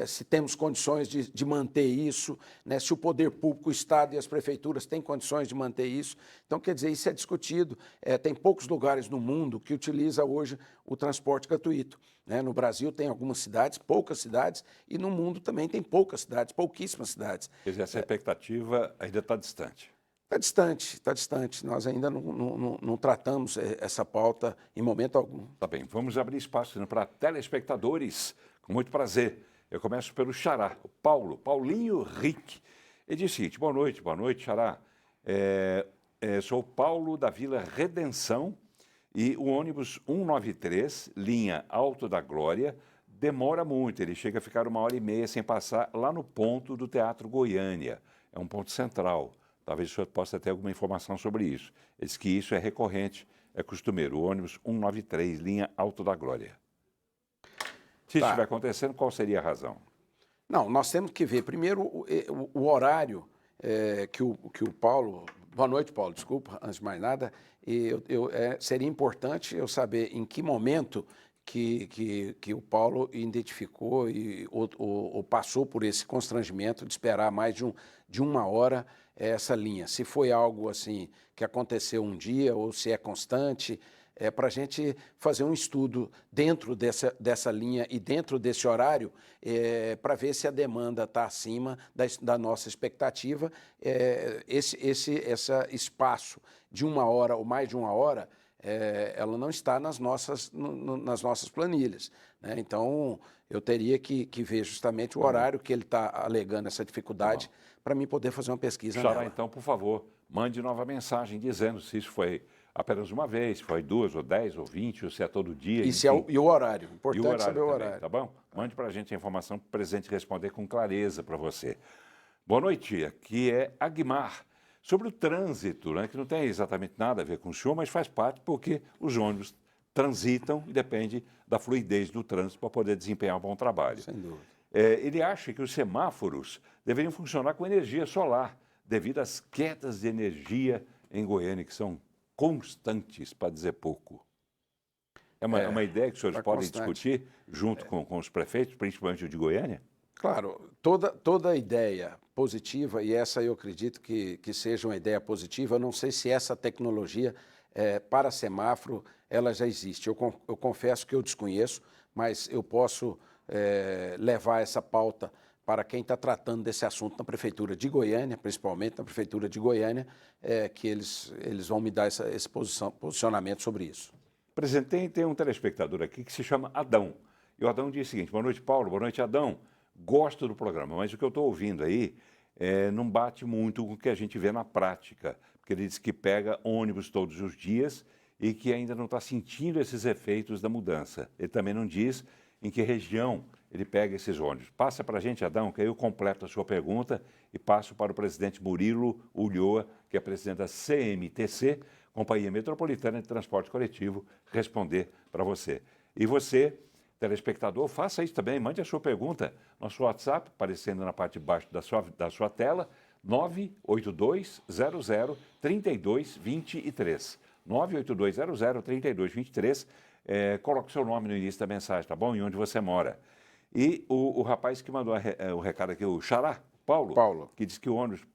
se temos condições de manter isso, né, se o poder público, o Estado e as prefeituras têm condições de manter isso. Então, quer dizer, isso é discutido. Tem poucos lugares no mundo que utiliza hoje o transporte gratuito. Né? No Brasil tem algumas cidades, poucas cidades, e no mundo também tem poucas cidades, pouquíssimas cidades. Quer dizer, essa expectativa ainda está distante. Está distante, está distante. Nós ainda não tratamos essa pauta em momento algum. Tá bem, vamos abrir espaço para telespectadores, com muito prazer. Eu começo pelo Xará, o Paulinho Rick. Ele diz o seguinte: boa noite, Xará. Sou o Paulo da Vila Redenção e o ônibus 193, linha Alto da Glória, demora muito. Ele chega a ficar 1h30 sem passar lá no ponto do Teatro Goiânia. É um ponto central. Talvez o senhor possa ter alguma informação sobre isso. Ele diz que isso é recorrente, é costumeiro. O ônibus 193, linha Alto da Glória. Se isso estiver acontecendo, qual seria a razão? Não, nós temos que ver primeiro o horário que o Paulo... Boa noite, Paulo, desculpa, antes de mais nada. Seria importante eu saber em que momento que o Paulo identificou ou passou por esse constrangimento de esperar mais de uma hora essa linha. Se foi algo assim que aconteceu um dia ou se é constante, para a gente fazer um estudo dentro dessa linha e dentro desse horário para ver se a demanda está acima da nossa expectativa. Esse espaço de uma hora ou mais de uma hora, ela não está nas nossas planilhas. Né? Então, eu teria que ver justamente o horário que ele está alegando essa dificuldade para mim poder fazer uma pesquisa nela. Então, por favor, mande nova mensagem dizendo se isso foi apenas uma vez, se foi 2 ou 10 ou 20, ou se é todo dia. E o horário. Importante saber o horário. Tá bom? Mande para a gente a informação para o presidente responder com clareza para você. Boa noite, aqui é Aguimar. Sobre o trânsito, né, que não tem exatamente nada a ver com o senhor, mas faz parte porque os ônibus transitam e depende da fluidez do trânsito para poder desempenhar um bom trabalho. Sem dúvida. Ele acha que os semáforos deveriam funcionar com energia solar, devido às quedas de energia em Goiânia, que são constantes, para dizer pouco. É uma ideia que os senhores podem discutir junto com os prefeitos, principalmente o de Goiânia? Claro, toda ideia positiva, e essa eu acredito que seja uma ideia positiva, eu não sei se essa tecnologia para semáforo ela já existe. Eu confesso que eu desconheço, mas eu posso levar essa pauta para quem está tratando desse assunto na Prefeitura de Goiânia, principalmente na Prefeitura de Goiânia, que eles vão me dar esse posicionamento sobre isso. Presidente, tem um telespectador aqui que se chama Adão. E o Adão diz o seguinte: boa noite, Paulo, boa noite, Adão. Gosto do programa, mas o que eu estou ouvindo aí não bate muito com o que a gente vê na prática, porque ele diz que pega ônibus todos os dias e que ainda não está sentindo esses efeitos da mudança. Ele também não diz em que região ele pega esses ônibus. Passa para a gente, Adão, que aí eu completo a sua pergunta e passo para o presidente Murilo Ulloa, que é presidente da CMTC, Companhia Metropolitana de Transporte Coletivo, responder para você. E você, telespectador, faça isso também, mande a sua pergunta. Nosso WhatsApp, aparecendo na parte de baixo da sua tela, 982003223. 982003223. Coloque seu nome no início da mensagem, tá bom? E onde você mora. E o rapaz que mandou o recado aqui, o Xará, Paulo, que diz que o ônibus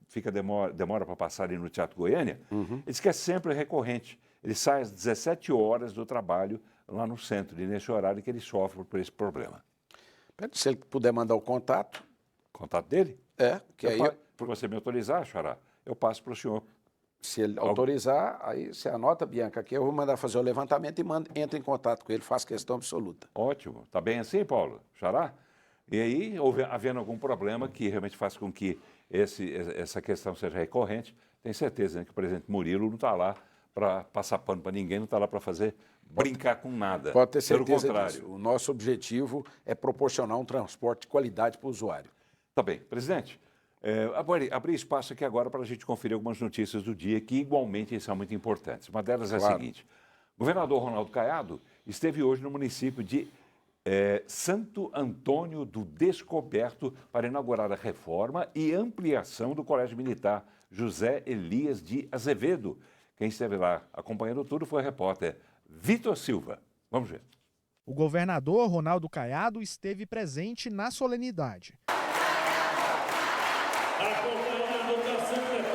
demora para passar ali no Teatro Goiânia, ele diz que é sempre recorrente. Ele sai às 17 horas do trabalho lá no centro, e nesse horário que ele sofre por esse problema. Se ele puder mandar o contato. Contato dele? Que aí... Se você me autorizar, Xará, eu passo para o senhor. Se ele autorizar, aí você anota, Bianca, aqui eu vou mandar fazer o levantamento e entra em contato com ele, faço questão absoluta. Ótimo. Está bem assim, Paulo? Xará? E aí, havendo algum problema que realmente faça com que essa questão seja recorrente, tenho certeza, né, que o presidente Murilo não está lá para passar pano para ninguém, não está lá para brincar com nada. Pode ter certeza Pelo contrário. disso. O nosso objetivo é proporcionar um transporte de qualidade para o usuário. Tá bem. Presidente, abrir espaço aqui agora para a gente conferir algumas notícias do dia que igualmente são muito importantes. Uma delas é a seguinte: o governador Ronaldo Caiado esteve hoje no município de Santo Antônio do Descoberto para inaugurar a reforma e ampliação do Colégio Militar José Elias de Azevedo, Quem esteve lá acompanhando tudo foi o repórter Vitor Silva. Vamos ver. O governador Ronaldo Caiado esteve presente na solenidade.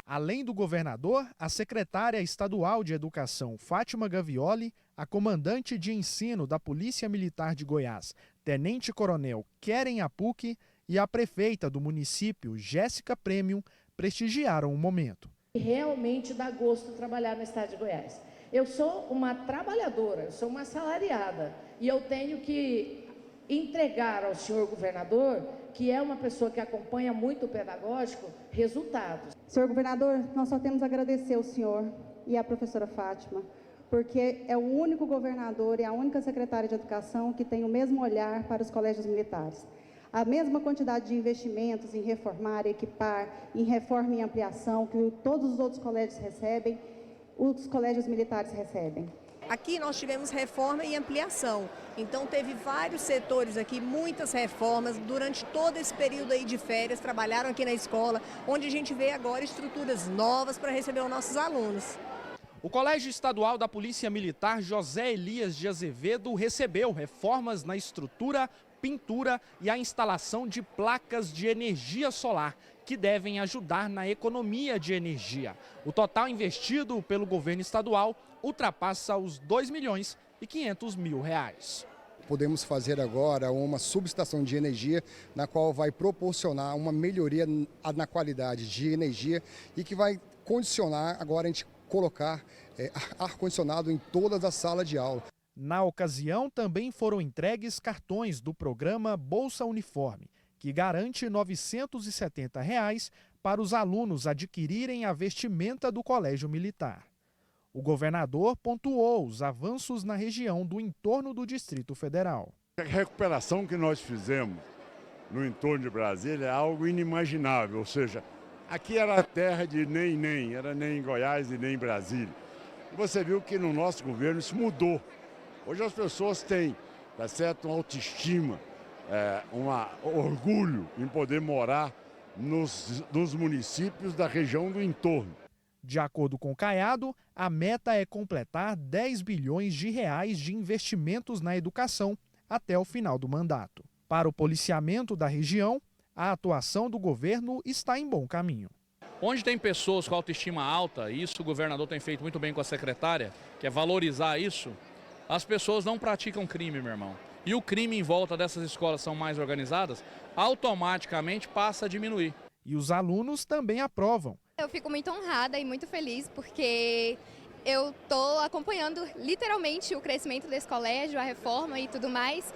Além do governador, a secretária estadual de Educação, Fátima Gavioli, a comandante de ensino da Polícia Militar de Goiás, tenente-coronel Keren Apuc, e a prefeita do município, Jéssica Premium, prestigiaram o momento. Realmente dá gosto trabalhar no estado de Goiás. Eu sou uma trabalhadora, eu sou uma assalariada e eu tenho que entregar ao senhor governador, que é uma pessoa que acompanha muito o pedagógico, resultados. Senhor governador, nós só temos a agradecer ao senhor e à professora Fátima, porque é o único governador e a única secretária de educação que tem o mesmo olhar para os colégios militares. A mesma quantidade de investimentos em reformar, equipar, em reforma e ampliação que todos os outros colégios recebem, os colégios militares recebem. Aqui nós tivemos reforma e ampliação, então teve vários setores aqui, muitas reformas, durante todo esse período aí de férias, trabalharam aqui na escola, onde a gente vê agora estruturas novas para receber os nossos alunos. O Colégio Estadual da Polícia Militar José Elias de Azevedo recebeu reformas na estrutura, pintura e a instalação de placas de energia solar, que devem ajudar na economia de energia. O total investido pelo governo estadual ultrapassa os R$2.500.000. Podemos fazer agora uma subestação de energia, na qual vai proporcionar uma melhoria na qualidade de energia e que vai condicionar agora a gente colocar ar-condicionado em todas as salas de aula. Na ocasião, também foram entregues cartões do programa Bolsa Uniforme, que garante R$ 970 para os alunos adquirirem a vestimenta do Colégio Militar. O governador pontuou os avanços na região do entorno do Distrito Federal. A recuperação que nós fizemos no entorno de Brasília é algo inimaginável, ou seja, aqui era a terra de nem, era nem em Goiás e nem em Brasília. E você viu que no nosso governo isso mudou. Hoje as pessoas têm, tá certo, uma autoestima, um orgulho em poder morar nos municípios da região do entorno. De acordo com Caiado, a meta é completar 10 bilhões de reais de investimentos na educação até o final do mandato. Para o policiamento da região, a atuação do governo está em bom caminho. Onde tem pessoas com autoestima alta, e isso o governador tem feito muito bem com a secretária, que é valorizar isso, as pessoas não praticam crime, meu irmão. E o crime em volta dessas escolas são mais organizadas, automaticamente passa a diminuir. E os alunos também aprovam. Eu fico muito honrada e muito feliz porque eu estou acompanhando literalmente o crescimento desse colégio, a reforma e tudo mais.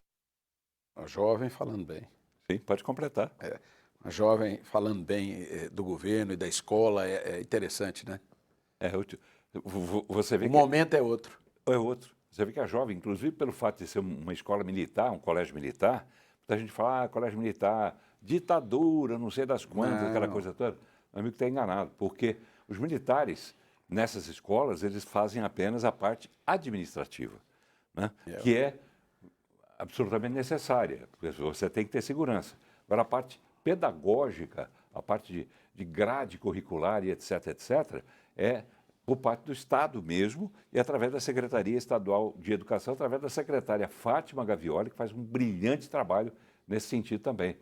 Uma jovem falando bem. Sim, pode completar. Uma jovem falando bem do governo e da escola é interessante, né? Você vê o momento é outro. É outro. Você vê que a jovem, inclusive pelo fato de ser uma escola militar, um colégio militar, muita gente fala, colégio militar, ditadura, não sei das quantas, aquela coisa toda. Meu amigo está enganado, porque os militares, nessas escolas, eles fazem apenas a parte administrativa, né? Que é absolutamente necessária, você tem que ter segurança. Agora, a parte pedagógica, a parte de grade curricular e etc., é por parte do Estado mesmo e através da Secretaria Estadual de Educação, através da secretária Fátima Gavioli, que faz um brilhante trabalho nesse sentido também.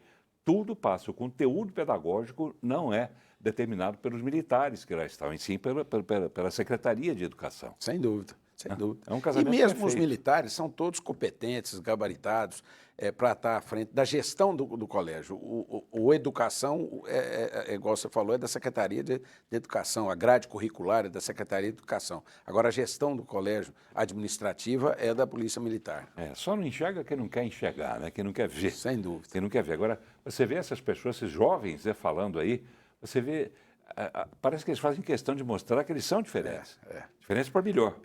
Tudo passa, o conteúdo pedagógico não é determinado pelos militares que lá estão, em sim pela Secretaria de Educação. Sem dúvida, sem dúvida. É um casamento e mesmo perfeito. Os militares são todos competentes, gabaritados, para estar à frente da gestão do colégio. O educação, igual você falou, é da Secretaria de Educação, a grade curricular é da Secretaria de Educação. Agora, a gestão do colégio administrativa é da Polícia Militar. Só não enxerga quem não quer enxergar, né? Quem não quer ver. Sem dúvida. Quem não quer ver. Agora, você vê essas pessoas, esses jovens falando aí, você vê, parece que eles fazem questão de mostrar que eles são diferentes. Diferentes para melhor.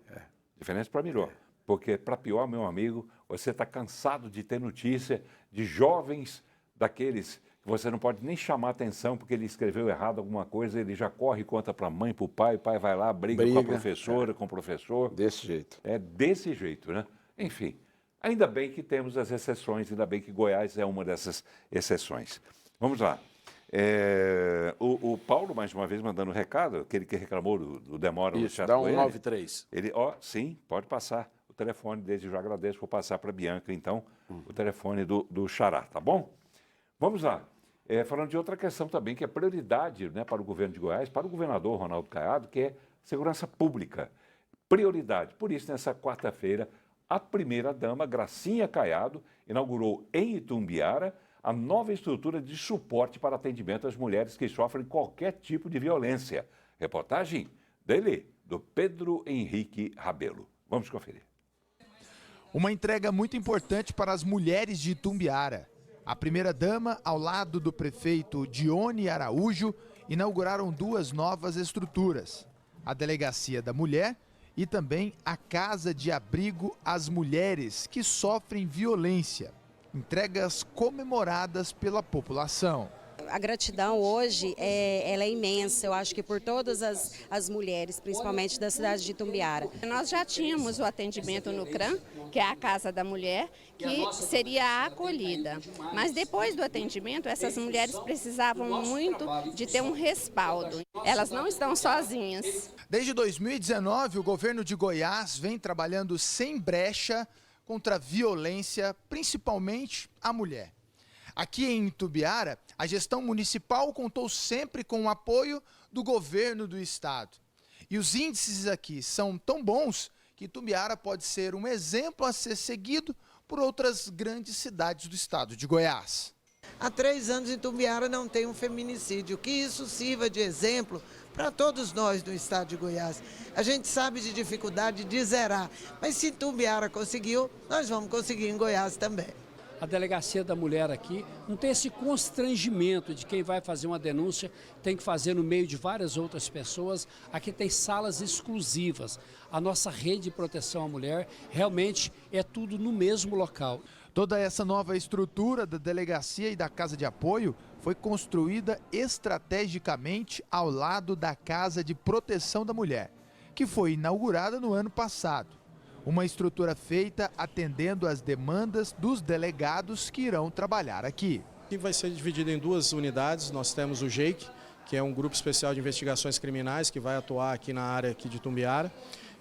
Diferentes para melhor. Porque, para pior, meu amigo, você está cansado de ter notícia de jovens daqueles que você não pode nem chamar atenção porque ele escreveu errado alguma coisa, ele já corre e conta para a mãe, para o pai vai lá, briga com a professora, com o professor. Desse jeito. É desse jeito, né? Enfim, ainda bem que temos as exceções, ainda bem que Goiás é uma dessas exceções. Vamos lá. O Paulo, mais uma vez, mandando um recado, aquele que reclamou do demora no Isso, chat dá com ele. 193. Ele, sim, pode passar o telefone, desde já agradeço, vou passar para a Bianca, então, o telefone do Xará, tá bom? Vamos lá. Falando de outra questão também, que é prioridade, né, para o governo de Goiás, para o governador Ronaldo Caiado, que é segurança pública. Prioridade. Por isso, nessa quarta-feira, a primeira-dama, Gracinha Caiado, inaugurou em Itumbiara a nova estrutura de suporte para atendimento às mulheres que sofrem qualquer tipo de violência. Reportagem dele, do Pedro Henrique Rabelo. Vamos conferir. Uma entrega muito importante para as mulheres de Itumbiara. A primeira-dama, ao lado do prefeito Dione Araújo, inauguraram duas novas estruturas: a Delegacia da Mulher e também a Casa de Abrigo às Mulheres que sofrem violência. Entregas comemoradas pela população. A gratidão hoje ela é imensa, eu acho que por todas as mulheres, principalmente da cidade de Itumbiara. Nós já tínhamos o atendimento no CRAM, que é a Casa da Mulher, que seria a acolhida. Mas depois do atendimento, essas mulheres precisavam muito de ter um respaldo. Elas não estão sozinhas. Desde 2019, o governo de Goiás vem trabalhando sem brecha contra a violência, principalmente a mulher. Aqui em Itumbiara, a gestão municipal contou sempre com o apoio do governo do estado. E os índices aqui são tão bons que Itumbiara pode ser um exemplo a ser seguido por outras grandes cidades do estado de Goiás. Há 3 anos Itumbiara não tem um feminicídio, que isso sirva de exemplo para todos nós do estado de Goiás. A gente sabe de dificuldade de zerar, mas se Itumbiara conseguiu, nós vamos conseguir em Goiás também. A Delegacia da Mulher aqui não tem esse constrangimento de quem vai fazer uma denúncia, tem que fazer no meio de várias outras pessoas. Aqui tem salas exclusivas. A nossa rede de proteção à mulher realmente é tudo no mesmo local. Toda essa nova estrutura da delegacia e da casa de apoio foi construída estrategicamente ao lado da Casa de Proteção da Mulher, que foi inaugurada no ano passado. Uma estrutura feita atendendo às demandas dos delegados que irão trabalhar aqui. Aqui vai ser dividido em 2 unidades. Nós temos o GEIC, que é um grupo especial de investigações criminais que vai atuar aqui na área aqui de Itumbiara,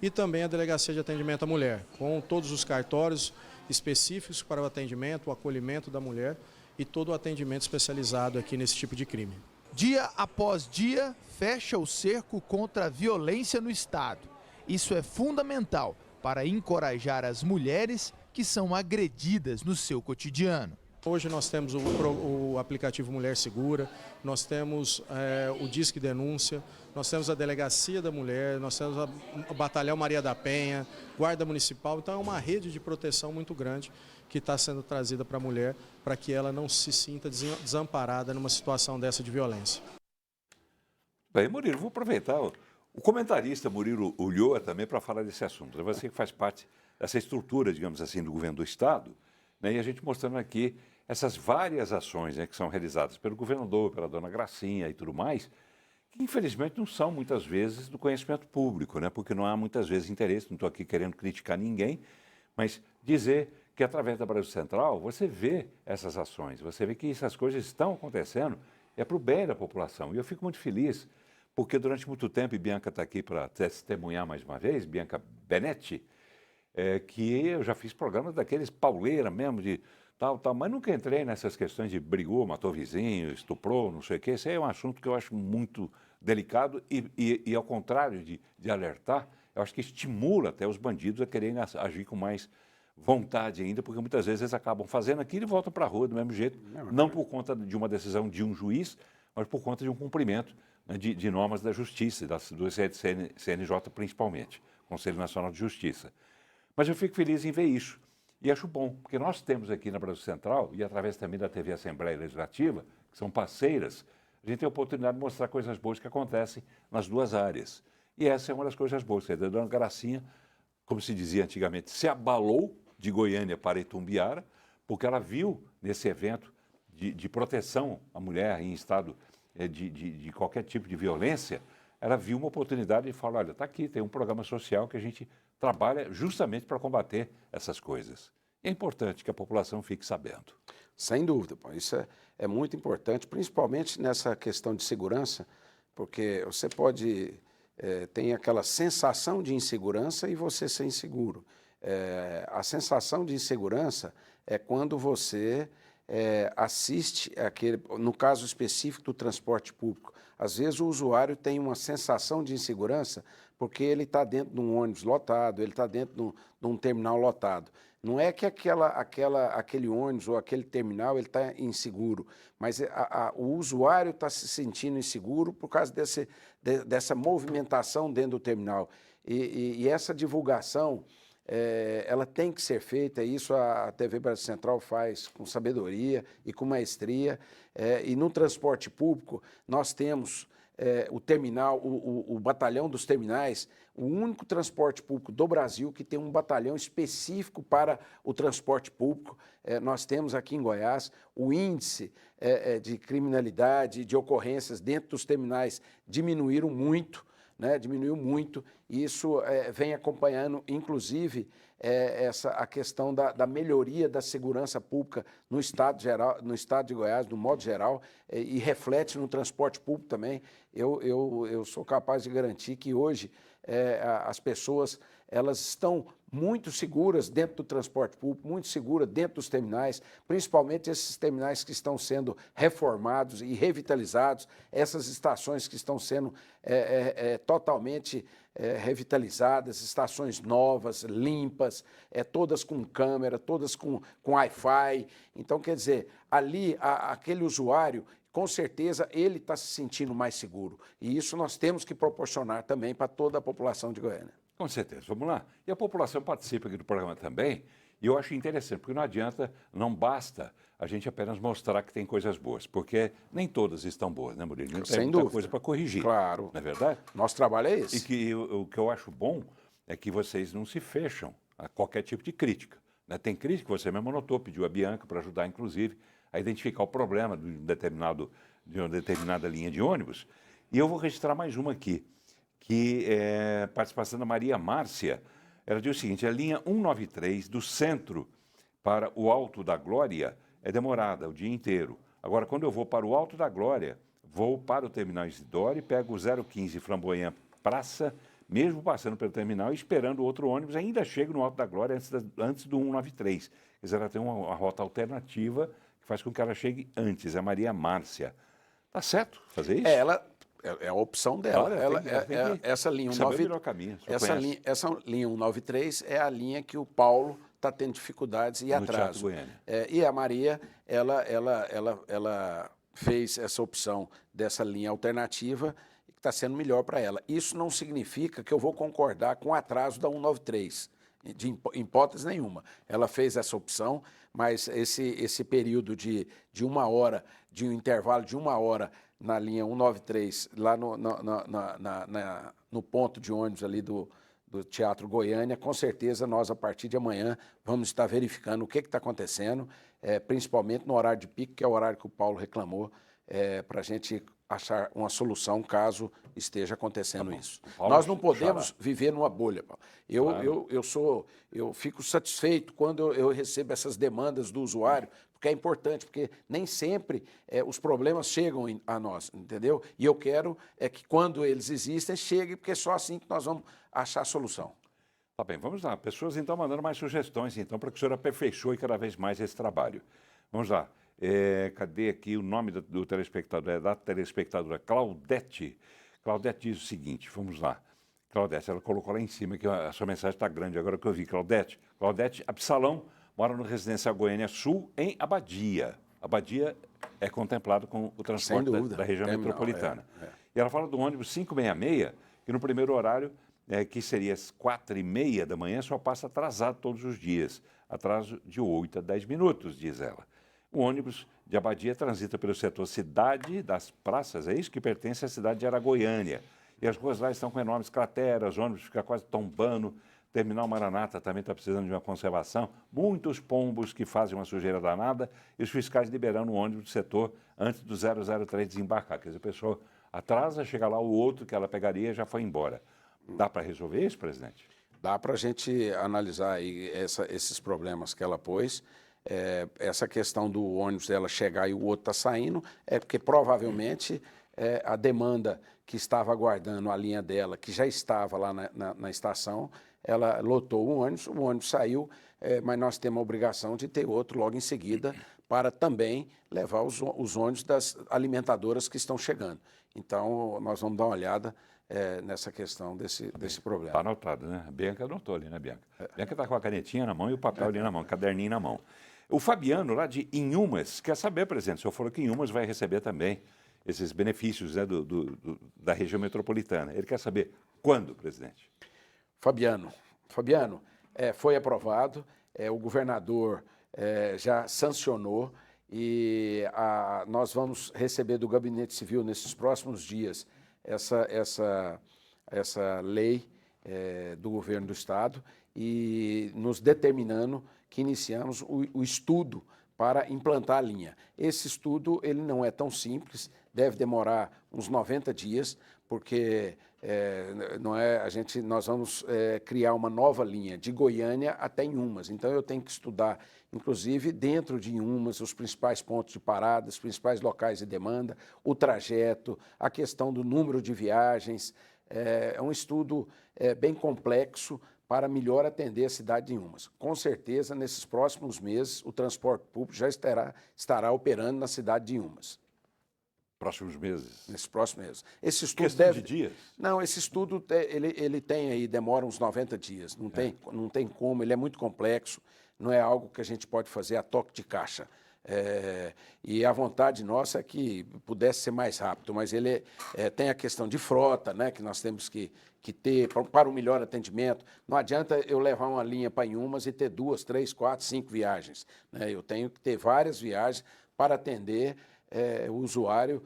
e também a Delegacia de Atendimento à Mulher, com todos os cartórios específicos para o atendimento, o acolhimento da mulher e todo o atendimento especializado aqui nesse tipo de crime. Dia após dia, fecha o cerco contra a violência no estado. Isso é fundamental para encorajar as mulheres que são agredidas no seu cotidiano. Hoje nós temos o aplicativo Mulher Segura, nós temos o Disque Denúncia, nós temos a Delegacia da Mulher, nós temos o Batalhão Maria da Penha, Guarda Municipal. Então é uma rede de proteção muito grande que está sendo trazida para a mulher, para que ela não se sinta desamparada numa situação dessa de violência. Bem, Murilo, vou aproveitar o comentarista Murilo Ulloa também para falar desse assunto. Você que faz parte dessa estrutura, digamos assim, do governo do estado, né, e a gente mostrando aqui essas várias ações, né, que são realizadas pelo governador, pela dona Gracinha e tudo mais, que infelizmente não são muitas vezes do conhecimento público, né, porque não há muitas vezes interesse, não estou aqui querendo criticar ninguém, mas dizer que através da Brasil Central você vê essas ações, você vê que essas coisas estão acontecendo, é para o bem da população. E eu fico muito feliz, porque durante muito tempo, e Bianca está aqui para testemunhar mais uma vez, Bianca Benetti, que eu já fiz programas daqueles pauleira mesmo, de tal, mas nunca entrei nessas questões de brigou, matou vizinho, estuprou, não sei o quê. Esse é um assunto que eu acho muito delicado e ao contrário de alertar, eu acho que estimula até os bandidos a quererem agir com mais vontade ainda, porque muitas vezes eles acabam fazendo aquilo e voltam para a rua do mesmo jeito, não por conta de uma decisão de um juiz, mas por conta de um cumprimento, né, de normas da justiça, do CNJ principalmente, Conselho Nacional de Justiça. Mas eu fico feliz em ver isso. E acho bom, porque nós temos aqui na Brasil Central, e através também da TV Assembleia Legislativa, que são parceiras, a gente tem a oportunidade de mostrar coisas boas que acontecem nas duas áreas. E essa é uma das coisas boas. A dona Gracinha, como se dizia antigamente, se abalou de Goiânia para Itumbiara, porque ela viu nesse evento de proteção à mulher em estado de qualquer tipo de violência, ela viu uma oportunidade de falar, olha, está aqui, tem um programa social que a gente trabalha justamente para combater essas coisas. É importante que a população fique sabendo. Sem dúvida, pô. Isso é muito importante, principalmente nessa questão de segurança, porque você pode ter aquela sensação de insegurança e você ser inseguro. A sensação de insegurança é quando você assiste no caso específico do transporte público. Às vezes o usuário tem uma sensação de insegurança porque ele está dentro de um ônibus lotado, ele está dentro de um terminal lotado. Não é que aquele ônibus ou aquele terminal ele está inseguro, mas o usuário está se sentindo inseguro por causa dessa movimentação dentro do terminal. E essa divulgação, ela tem que ser feita, e isso a TV Brasil Central faz com sabedoria e com maestria. E no transporte público, nós temos o terminal, o batalhão dos terminais, o único transporte público do Brasil que tem um batalhão específico para o transporte público. Nós temos aqui em Goiás o índice de criminalidade, de ocorrências dentro dos terminais diminuiu muito, e isso vem acompanhando, inclusive, a questão da melhoria da segurança pública no estado de Goiás, no modo geral, e reflete no transporte público também. Eu sou capaz de garantir que hoje as pessoas elas estão muito seguras dentro do transporte público, muito seguras dentro dos terminais, principalmente esses terminais que estão sendo reformados e revitalizados, essas estações que estão sendo totalmente revitalizadas, estações novas, limpas, todas com câmera, todas com Wi-Fi. Então, quer dizer, ali aquele usuário, com certeza, ele está se sentindo mais seguro. E isso nós temos que proporcionar também para toda a população de Goiânia. Com certeza. Vamos lá. E a população participa aqui do programa também, e eu acho interessante, porque não adianta, não basta a gente apenas mostrar que tem coisas boas, porque nem todas estão boas, né, Murilo? Tem muita coisa para corrigir. Claro. Não é verdade? Nosso trabalho é esse. E que o que eu acho bom é que vocês não se fecham a qualquer tipo de crítica. Né? Tem crítica que você mesmo anotou, pediu a Bianca para ajudar, inclusive, a identificar o problema de uma determinada linha de ônibus. E eu vou registrar mais uma aqui, que é participação da Maria Márcia. Ela diz o seguinte: a linha 193 do centro para o Alto da Glória é demorada o dia inteiro. Agora, quando eu vou para o Alto da Glória, vou para o terminal Isidoro e pego o 015 Flamboyant Praça, mesmo passando pelo terminal e esperando outro ônibus, ainda chego no Alto da Glória antes do 193. Quer dizer, ela tem uma rota alternativa que faz com que ela chegue antes. É a Maria Márcia. Tá certo fazer isso? É a opção dela. Essa linha 193, essa linha 193 é a linha que o Paulo está tendo dificuldades e atraso. E a Maria, ela fez essa opção dessa linha alternativa que está sendo melhor para ela. Isso não significa que eu vou concordar com o atraso da 193, de hipótese nenhuma. Ela fez essa opção, mas esse período de uma hora, de um intervalo de uma hora na linha 193, lá no ponto de ônibus ali do Teatro Goiânia, com certeza nós, a partir de amanhã, vamos estar verificando o que está acontecendo, principalmente no horário de pico, que é o horário que o Paulo reclamou, para a gente achar uma solução caso esteja acontecendo isso. Nós não podemos viver numa bolha, Paulo. Eu fico satisfeito quando eu recebo essas demandas do usuário, porque é importante, porque nem sempre os problemas chegam a nós, entendeu? E eu quero que quando eles existem, chegue, porque é só assim que nós vamos achar a solução. Tá bem, vamos lá. Pessoas então mandando mais sugestões, então, para que o senhor aperfeiçoe cada vez mais esse trabalho. Vamos lá. Cadê aqui o nome do telespectador? É da telespectadora Claudete. Claudete diz o seguinte, vamos lá. Claudete, ela colocou lá em cima, que a sua mensagem está grande agora que eu vi. Claudete, Absalão mora no Residencial Goiânia Sul, em Abadia. Abadia é contemplado com o transporte da região metropolitana. E ela fala do ônibus 566, que no primeiro horário, que seria às 4h30 da manhã, só passa atrasado todos os dias. Atraso de 8 a 10 minutos, diz ela. O ônibus de Abadia transita pelo setor Cidade das Praças, é isso que pertence à cidade de Aragoiânia. E as ruas lá estão com enormes crateras, o ônibus fica quase tombando. O terminal Maranata também está precisando de uma conservação. Muitos pombos que fazem uma sujeira danada e os fiscais liberando o ônibus do setor antes do 003 desembarcar. Quer dizer, a pessoa atrasa, chega lá, o outro que ela pegaria já foi embora. Dá para resolver isso, presidente? Dá para a gente analisar aí esses problemas que ela pôs. Essa questão do ônibus dela chegar e o outro está saindo, é porque provavelmente a demanda que estava aguardando a linha dela, que já estava lá na estação, ela lotou o ônibus saiu, mas nós temos a obrigação de ter outro logo em seguida para também levar os ônibus das alimentadoras que estão chegando. Então, nós vamos dar uma olhada nessa questão desse problema. Está anotado, né? A Bianca anotou ali, né, Bianca? Bianca está com a canetinha na mão e o papel ali na mão, o caderninho na mão. O Fabiano, lá de Inhumas, quer saber, presidente, o senhor falou que Inhumas vai receber também esses benefícios, né, da região metropolitana. Ele quer saber quando, presidente? Fabiano, foi aprovado, o governador já sancionou e nós vamos receber do Gabinete Civil nesses próximos dias essa lei do governo do Estado e nos determinando que iniciamos o estudo para implantar a linha. Esse estudo ele não é tão simples, deve demorar uns 90 dias, porque nós vamos criar uma nova linha de Goiânia até Inhumas. Então eu tenho que estudar, inclusive dentro de Inhumas, os principais pontos de parada, os principais locais de demanda, o trajeto, a questão do número de viagens. É um estudo bem complexo para melhor atender a cidade de Inhumas. Com certeza, nesses próximos meses, o transporte público já estará operando na cidade de Inhumas. Próximos meses? Nesses próximos meses. Esse estudo questão de dias? Não, esse estudo ele tem aí, demora uns 90 dias. Não tem como, ele é muito complexo, não é algo que a gente pode fazer a toque de caixa. E a vontade nossa é que pudesse ser mais rápido, mas ele tem a questão de frota, né, que nós temos que ter para o melhor atendimento. Não adianta eu levar uma linha para Inhumas e ter 2, 3, 4, 5 viagens, né? Eu tenho que ter várias viagens para atender o usuário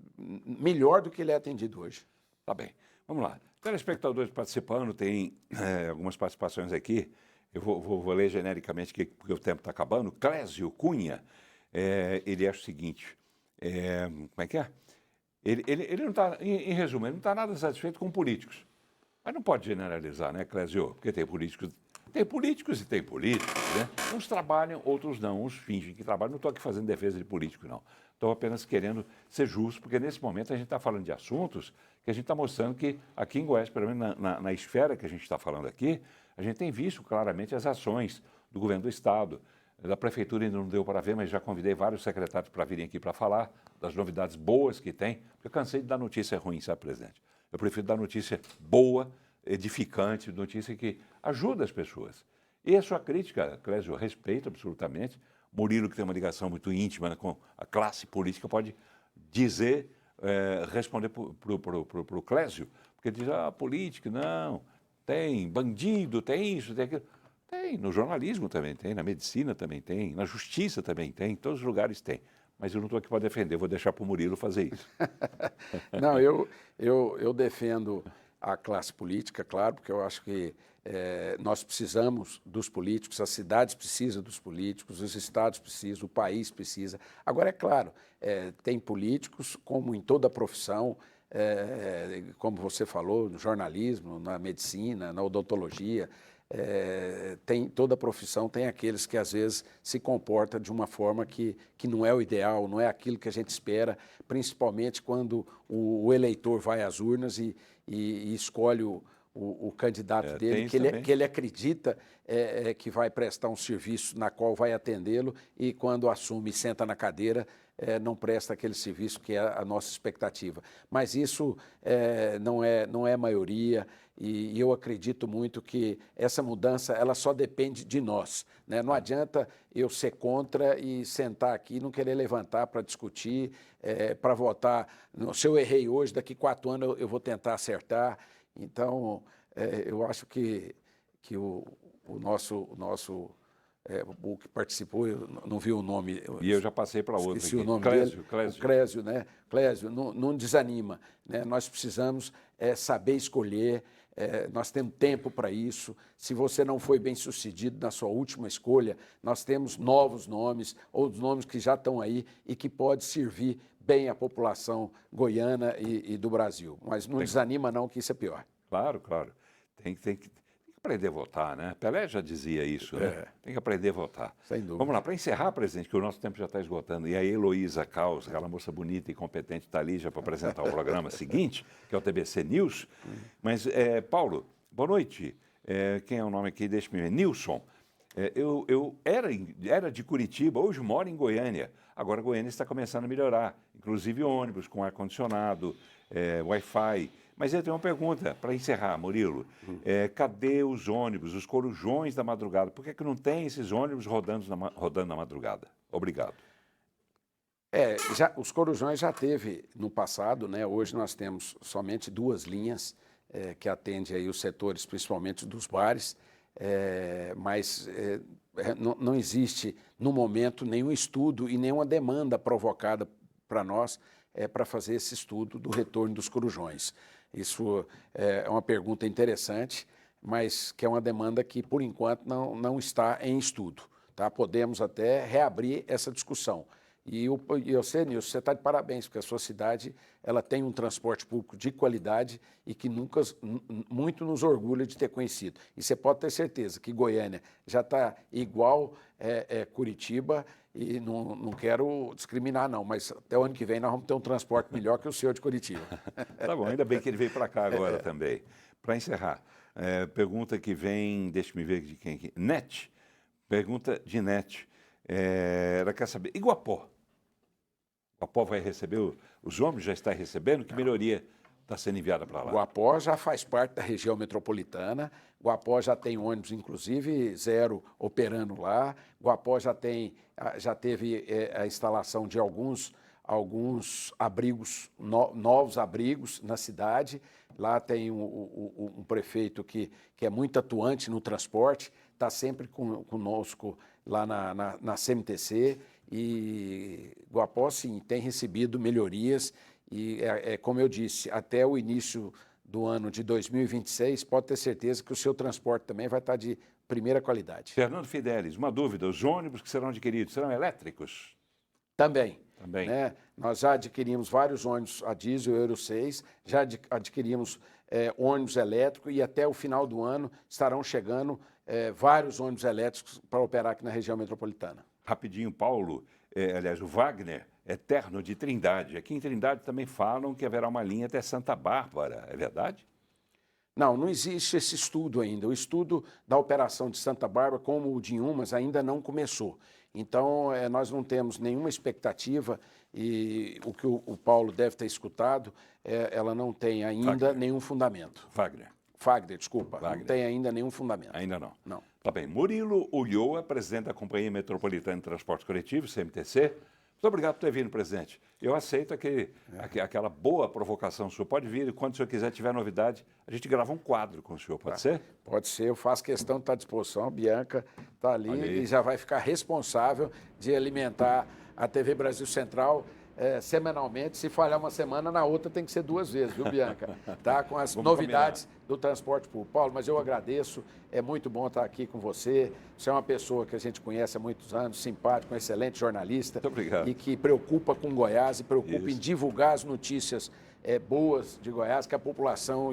melhor do que ele é atendido hoje. Tá bem. Vamos lá. Telespectadores participando, tem algumas participações aqui. Eu vou ler genericamente, porque o tempo está acabando. Clésio Cunha, ele acha o seguinte, como é que é? Ele não está, em resumo, ele não está nada satisfeito com políticos. Mas não pode generalizar, né, Clésio? Porque tem políticos e tem políticos, né? Uns trabalham, outros não, uns fingem que trabalham. Não estou aqui fazendo defesa de político, não. Estou apenas querendo ser justo, porque nesse momento a gente está falando de assuntos que a gente está mostrando que aqui em Goiás, pelo menos na esfera que a gente está falando aqui, a gente tem visto claramente as ações do governo do Estado. Da Prefeitura ainda não deu para ver, mas já convidei vários secretários para virem aqui para falar das novidades boas que tem, porque eu cansei de dar notícia ruim, sabe, presidente? Eu prefiro dar notícia boa, edificante, notícia que ajuda as pessoas. E a sua crítica, Clésio, eu respeito absolutamente. Murilo, que tem uma ligação muito íntima com a classe política, pode dizer, responder para o Clésio, porque ele diz, política, não, tem bandido, tem isso, tem aquilo. Tem, no jornalismo também tem, na medicina também tem, na justiça também tem, em todos os lugares tem. Mas eu não estou aqui para defender, vou deixar para o Murilo fazer isso. Não, eu defendo a classe política, claro, porque eu acho que nós precisamos dos políticos, as cidades precisam dos políticos, os estados precisam, o país precisa. Agora, é claro, tem políticos, como em toda profissão, como você falou, no jornalismo, na medicina, na odontologia, toda profissão tem aqueles que às vezes se comportam de uma forma que não é o ideal, não é aquilo que a gente espera, principalmente quando o eleitor vai às urnas e escolhe o candidato dele, que ele acredita que vai prestar um serviço na qual vai atendê-lo e quando assume e senta na cadeira, não presta aquele serviço que é a nossa expectativa. Mas isso não é maioria e eu acredito muito que essa mudança ela só depende de nós, né? Não adianta eu ser contra e sentar aqui e não querer levantar para discutir, para votar. Se eu errei hoje, daqui 4 anos eu vou tentar acertar. Então, eu acho que o nosso o que participou, eu não vi o nome. E eu já passei para outro. Esqueci o nome dele. O Clésio, né? Clésio, não desanima, né? Nós precisamos saber escolher, nós temos tempo para isso. Se você não foi bem sucedido na sua última escolha, nós temos novos nomes, outros nomes que já estão aí e que pode servir bem a população goiana e do Brasil. Mas não desanima não, que isso é pior. Claro, claro. Tem que aprender a votar, né? Pelé já dizia isso, né? Tem que aprender a votar. Sem dúvida. Vamos lá, para encerrar, presidente, que o nosso tempo já está esgotando. E a Heloísa Caos, aquela moça bonita e competente, está ali já para apresentar o programa seguinte, que é o TBC News. Mas, Paulo, boa noite. Quem é o nome aqui? Deixa-me ver. Nilson. Eu era de Curitiba, hoje moro em Goiânia. Agora Goiânia está começando a melhorar, inclusive ônibus com ar-condicionado, Wi-Fi. Mas eu tenho uma pergunta para encerrar, Murilo. Cadê os ônibus, os corujões da madrugada? Por que não tem esses ônibus rodando na madrugada? Obrigado. Os corujões já teve no passado, né? Hoje nós temos somente 2 linhas que atendem aí os setores, principalmente dos bares, mas não existe, no momento, nenhum estudo e nenhuma demanda provocada para nós para fazer esse estudo do retorno dos corujões. Isso é uma pergunta interessante, mas que é uma demanda que, por enquanto, não está em estudo. Tá? Podemos até reabrir essa discussão. E você, Nilson, você está de parabéns, porque a sua cidade ela tem um transporte público de qualidade e que nunca muito nos orgulha de ter conhecido. E você pode ter certeza que Goiânia já está igual Curitiba, e não quero discriminar, não, mas até o ano que vem nós vamos ter um transporte melhor que o seu de Curitiba. Tá bom, ainda bem que ele veio para cá agora também. Para encerrar, pergunta que vem, deixa-me ver de quem aqui. Net, pergunta de Net. Ela quer saber, Iguapó? Iguapó vai receber, os ônibus já está recebendo? Que melhoria está sendo enviada para lá? Iguapó já faz parte da região metropolitana. Iguapó já tem ônibus, inclusive, 0 operando lá. Iguapó já teve a instalação de alguns abrigos, novos abrigos na cidade. Lá tem um prefeito que é muito atuante no transporte, está sempre conosco lá na CMTC, e Iguapó, sim, tem recebido melhorias e, como eu disse, até o início do ano de 2026, pode ter certeza que o seu transporte também vai estar de primeira qualidade. Fernando Fidelis, uma dúvida, os ônibus que serão adquiridos serão elétricos? Também. Né? Nós já adquirimos vários ônibus a diesel Euro 6, já adquirimos ônibus elétrico e até o final do ano estarão chegando vários ônibus elétricos para operar aqui na região metropolitana. Rapidinho, Paulo, aliás, o Wagner, eterno de Trindade. Aqui em Trindade também falam que haverá uma linha até Santa Bárbara, é verdade? Não existe esse estudo ainda. O estudo da operação de Santa Bárbara, como o de Inhumas, ainda não começou. Então, nós não temos nenhuma expectativa e o que o Paulo deve ter escutado, ela não tem ainda nenhum fundamento. Wagner, desculpa. Não tem ainda nenhum fundamento. Ainda não? Não. Tá bem. Murilo Ulloa, presidente da Companhia Metropolitana de Transportes Coletivos, CMTC. Muito obrigado por ter vindo, presidente. Eu aceito aquela boa provocação sua. Pode vir, quando o senhor quiser, tiver novidade, a gente grava um quadro com o senhor, pode ser? Pode ser, eu faço questão de estar à disposição. A Bianca está ali e já vai ficar responsável de alimentar a TV Brasil Central semanalmente. Se falhar uma semana, na outra tem que ser 2 vezes, viu, Bianca? Tá? Com as novidades do transporte público. Paulo, mas eu agradeço, é muito bom estar aqui com você. Você é uma pessoa que a gente conhece há muitos anos, simpático, um excelente jornalista. Muito obrigado. E que preocupa com Goiás e preocupa em divulgar as notícias boas de Goiás, que a população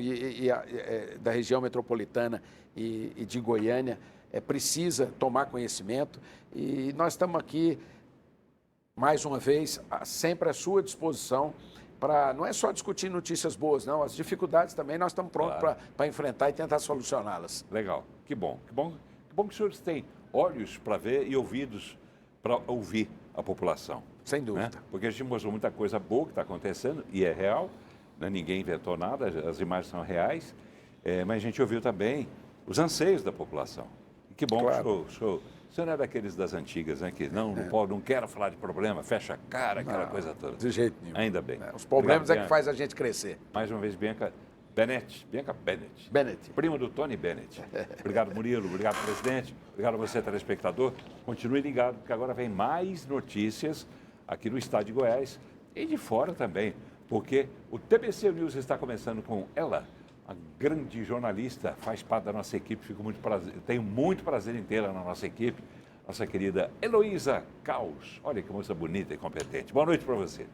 da região metropolitana e de Goiânia precisa tomar conhecimento. E nós estamos aqui, mais uma vez, sempre à sua disposição, para não é só discutir notícias boas, não, as dificuldades também nós estamos prontos para enfrentar e tentar solucioná-las. Legal, que bom que os senhores têm olhos para ver e ouvidos para ouvir a população. Sem dúvida. Né? Porque a gente mostrou muita coisa boa que está acontecendo e é real, né? Ninguém inventou nada, as imagens são reais, mas a gente ouviu também os anseios da população. E que bom, show. O senhor não é daqueles das antigas, né? Que não quero falar de problema, fecha a cara, aquela coisa toda. De jeito nenhum. Ainda bem. Os problemas que faz a gente crescer. Mais uma vez, Bianca Bennett. Primo do Tony Bennett. Obrigado, Murilo. Obrigado, presidente. Obrigado a você, telespectador. Continue ligado, porque agora vem mais notícias aqui no estado de Goiás e de fora também. Porque o TBC News está começando com ela, a grande jornalista, faz parte da nossa equipe, tenho muito prazer em tê-la na nossa equipe, nossa querida Heloísa Caos. Olha que moça bonita e competente. Boa noite para você.